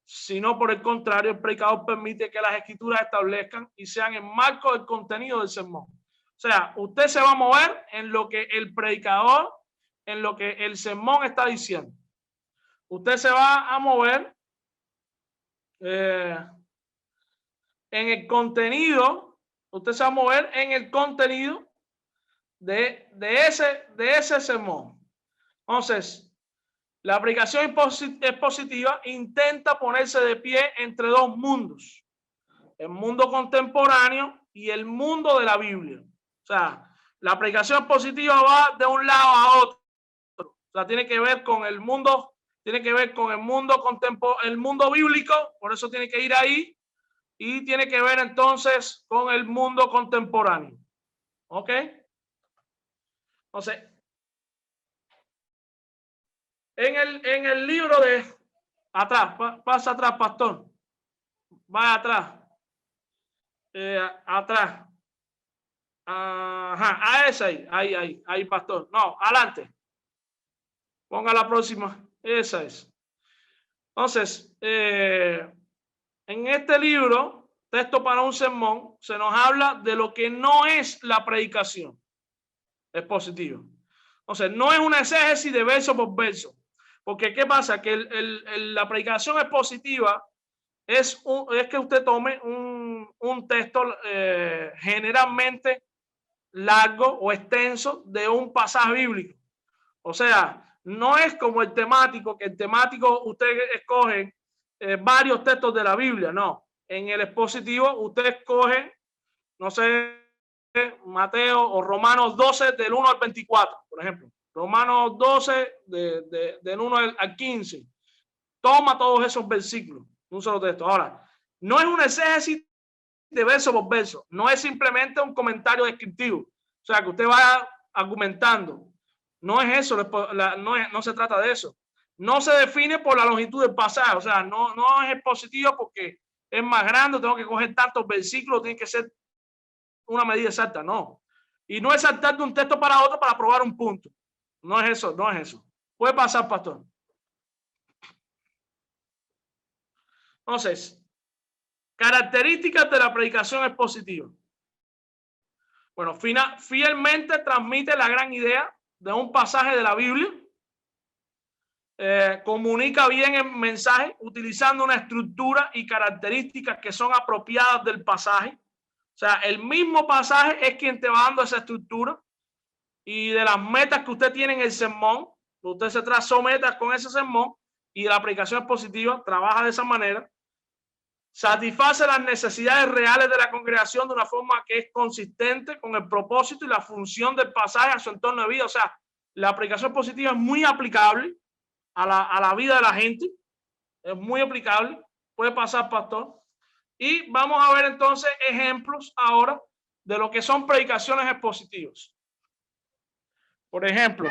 sino por el contrario, el predicador permite que las escrituras establezcan y sean en marco del contenido del sermón. O sea, usted se va a mover en lo que el predicador, en lo que el sermón está diciendo. Usted se va a mover en el contenido, usted se va a mover en el contenido de ese sermón. Entonces, la predicación expositiva intenta ponerse de pie entre dos mundos, el mundo contemporáneo y el mundo de la Biblia. O sea, la predicación expositiva va de un lado a otro. O sea, tiene que ver con el mundo, el mundo bíblico, por eso tiene que ir ahí, y tiene que ver entonces con el mundo contemporáneo. ¿Ok? Entonces, en el libro de atrás, pasa atrás, pastor. Va atrás. Atrás. Ajá, a esa ahí, pastor. No, adelante. Ponga la próxima. Esa es. Entonces, en este libro, Texto para un sermón, se nos habla de lo que no es la predicación expositiva. Entonces, no es una exégesis de verso por verso. Porque, ¿qué pasa? Que la predicación expositiva es que usted tome un texto generalmente largo o extenso de un pasaje bíblico. O sea, no es como el temático, que el temático usted escoge varios textos de la Biblia, no. En el expositivo usted escoge, no sé, Mateo o Romanos 12 del 1 al 24, por ejemplo. Romanos 12 del 1 al 15. Toma todos esos versículos, un solo texto. Ahora, no es un exégesis de verso por verso, no es simplemente un comentario descriptivo. O sea, que usted vaya argumentando. No es eso, no se trata de eso. No se define por la longitud del pasaje, o sea, no es expositivo porque es más grande, tengo que coger tantos versículos, tiene que ser una medida exacta, no. Y no es saltar de un texto para otro para probar un punto. No es eso, no es eso. Puede pasar, pastor. Entonces, características de la predicación expositiva. Bueno, fielmente transmite la gran idea de un pasaje de la Biblia. Comunica bien el mensaje utilizando una estructura y características que son apropiadas del pasaje. O sea, el mismo pasaje es quien te va dando esa estructura y de las metas que usted tiene en el sermón. Usted se trazó metas con ese sermón y la aplicación expositiva trabaja de esa manera. Satisface las necesidades reales de la congregación de una forma que es consistente con el propósito y la función del pasaje a su entorno de vida. O sea, la aplicación positiva es muy aplicable a la vida de la gente. Es muy aplicable. Puede pasar, pastor. Y vamos a ver entonces ejemplos ahora de lo que son predicaciones expositivas. Por ejemplo,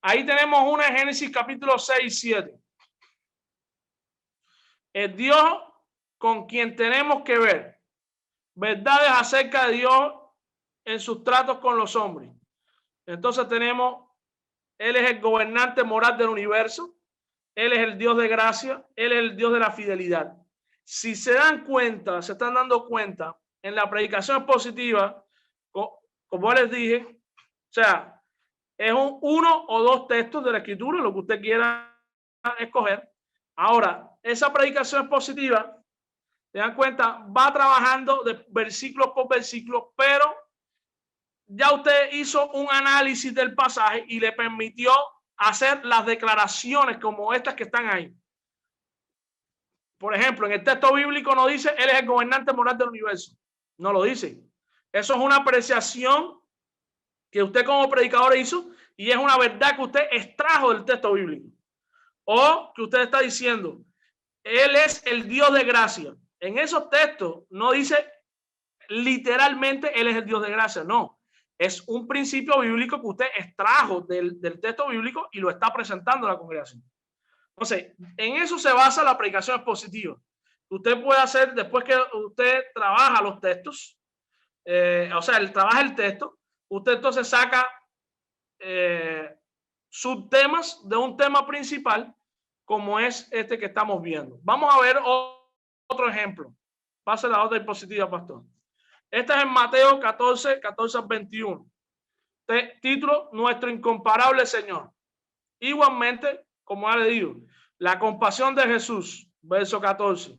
ahí tenemos una en Génesis capítulo 6 y 7. El Dios con quien tenemos que ver verdades acerca de Dios en sus tratos con los hombres. Entonces tenemos, Él es el gobernante moral del universo, Él es el Dios de gracia, Él es el Dios de la fidelidad. Si se dan cuenta, se están dando cuenta en la predicación expositiva, como les dije, o sea, es uno o dos textos de la escritura, lo que usted quiera escoger. Ahora, esa predicación expositiva, se dan cuenta, va trabajando de versículo por versículo, pero ya usted hizo un análisis del pasaje y le permitió hacer las declaraciones como estas que están ahí. Por ejemplo, en el texto bíblico no dice Él es el gobernante moral del universo. No lo dice. Eso es una apreciación que usted como predicador hizo y es una verdad que usted extrajo del texto bíblico. O que usted está diciendo, Él es el Dios de gracia. En esos textos no dice literalmente Él es el Dios de gracia. No, es un principio bíblico que usted extrajo del texto bíblico y lo está presentando a la congregación. Entonces, en eso se basa la predicación expositiva. Usted puede hacer, después que usted trabaja los textos, o sea, él trabaja el texto, usted entonces saca subtemas de un tema principal, como es este que estamos viendo. Vamos a ver otro ejemplo. Pase la otra diapositiva, pastor. Esta es en Mateo 14, 14 al 21. Título, Nuestro incomparable Señor. Igualmente, como ha leído, la compasión de Jesús, verso 14.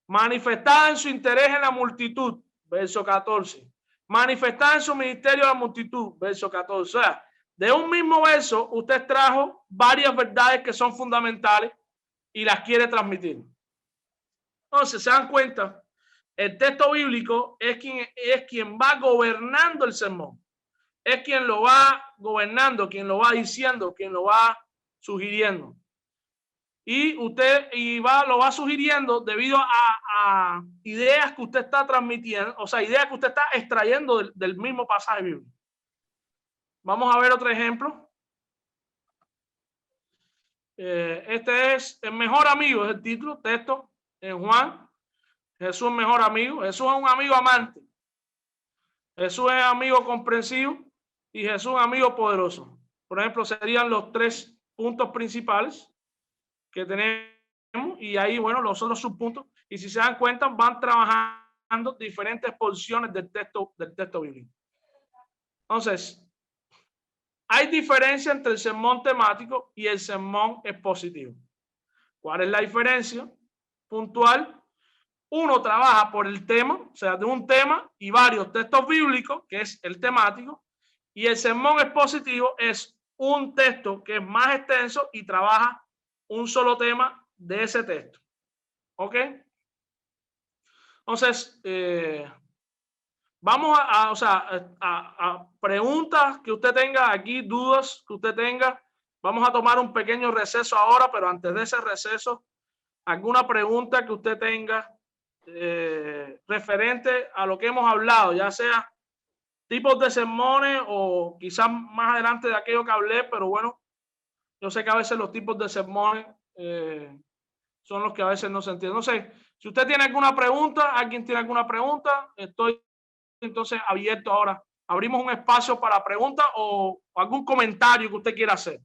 Manifestada en su interés en la multitud, verso 14. Manifestada en su ministerio a la multitud, verso 14. O sea, de un mismo verso, usted trajo varias verdades que son fundamentales y las quiere transmitir. Entonces, se dan cuenta, el texto bíblico es quien va gobernando el sermón. Es quien lo va gobernando, quien lo va diciendo, quien lo va sugiriendo. Y usted lo va sugiriendo debido a ideas que usted está transmitiendo, o sea, ideas que usted está extrayendo del mismo pasaje bíblico. Vamos a ver otro ejemplo. Este es el mejor amigo, es el título, texto en Juan. Jesús es mejor amigo. Jesús es un amigo amante. Jesús es amigo comprensivo y Jesús es amigo poderoso. Por ejemplo, serían los 3 puntos principales que tenemos y ahí, bueno, los otros subpuntos. Y si se dan cuenta, van trabajando diferentes porciones del texto bíblico. Entonces, hay diferencia entre el sermón temático y el sermón expositivo. ¿Cuál es la diferencia puntual? Uno trabaja por el tema, o sea, de un tema y varios textos bíblicos, que es el temático, y el sermón expositivo es un texto que es más extenso y trabaja un solo tema de ese texto. ¿Ok? Entonces, vamos a preguntas que usted tenga aquí, dudas que usted tenga. Vamos a tomar un pequeño receso ahora, pero antes de ese receso, alguna pregunta que usted tenga referente a lo que hemos hablado, ya sea tipos de sermones o quizás más adelante de aquello que hablé, pero bueno, yo sé que a veces los tipos de sermones son los que a veces no se entienden. No sé, si usted tiene alguna pregunta, alguien tiene alguna pregunta, estoy entonces abierto ahora. Abrimos un espacio para preguntas o algún comentario que usted quiera hacer.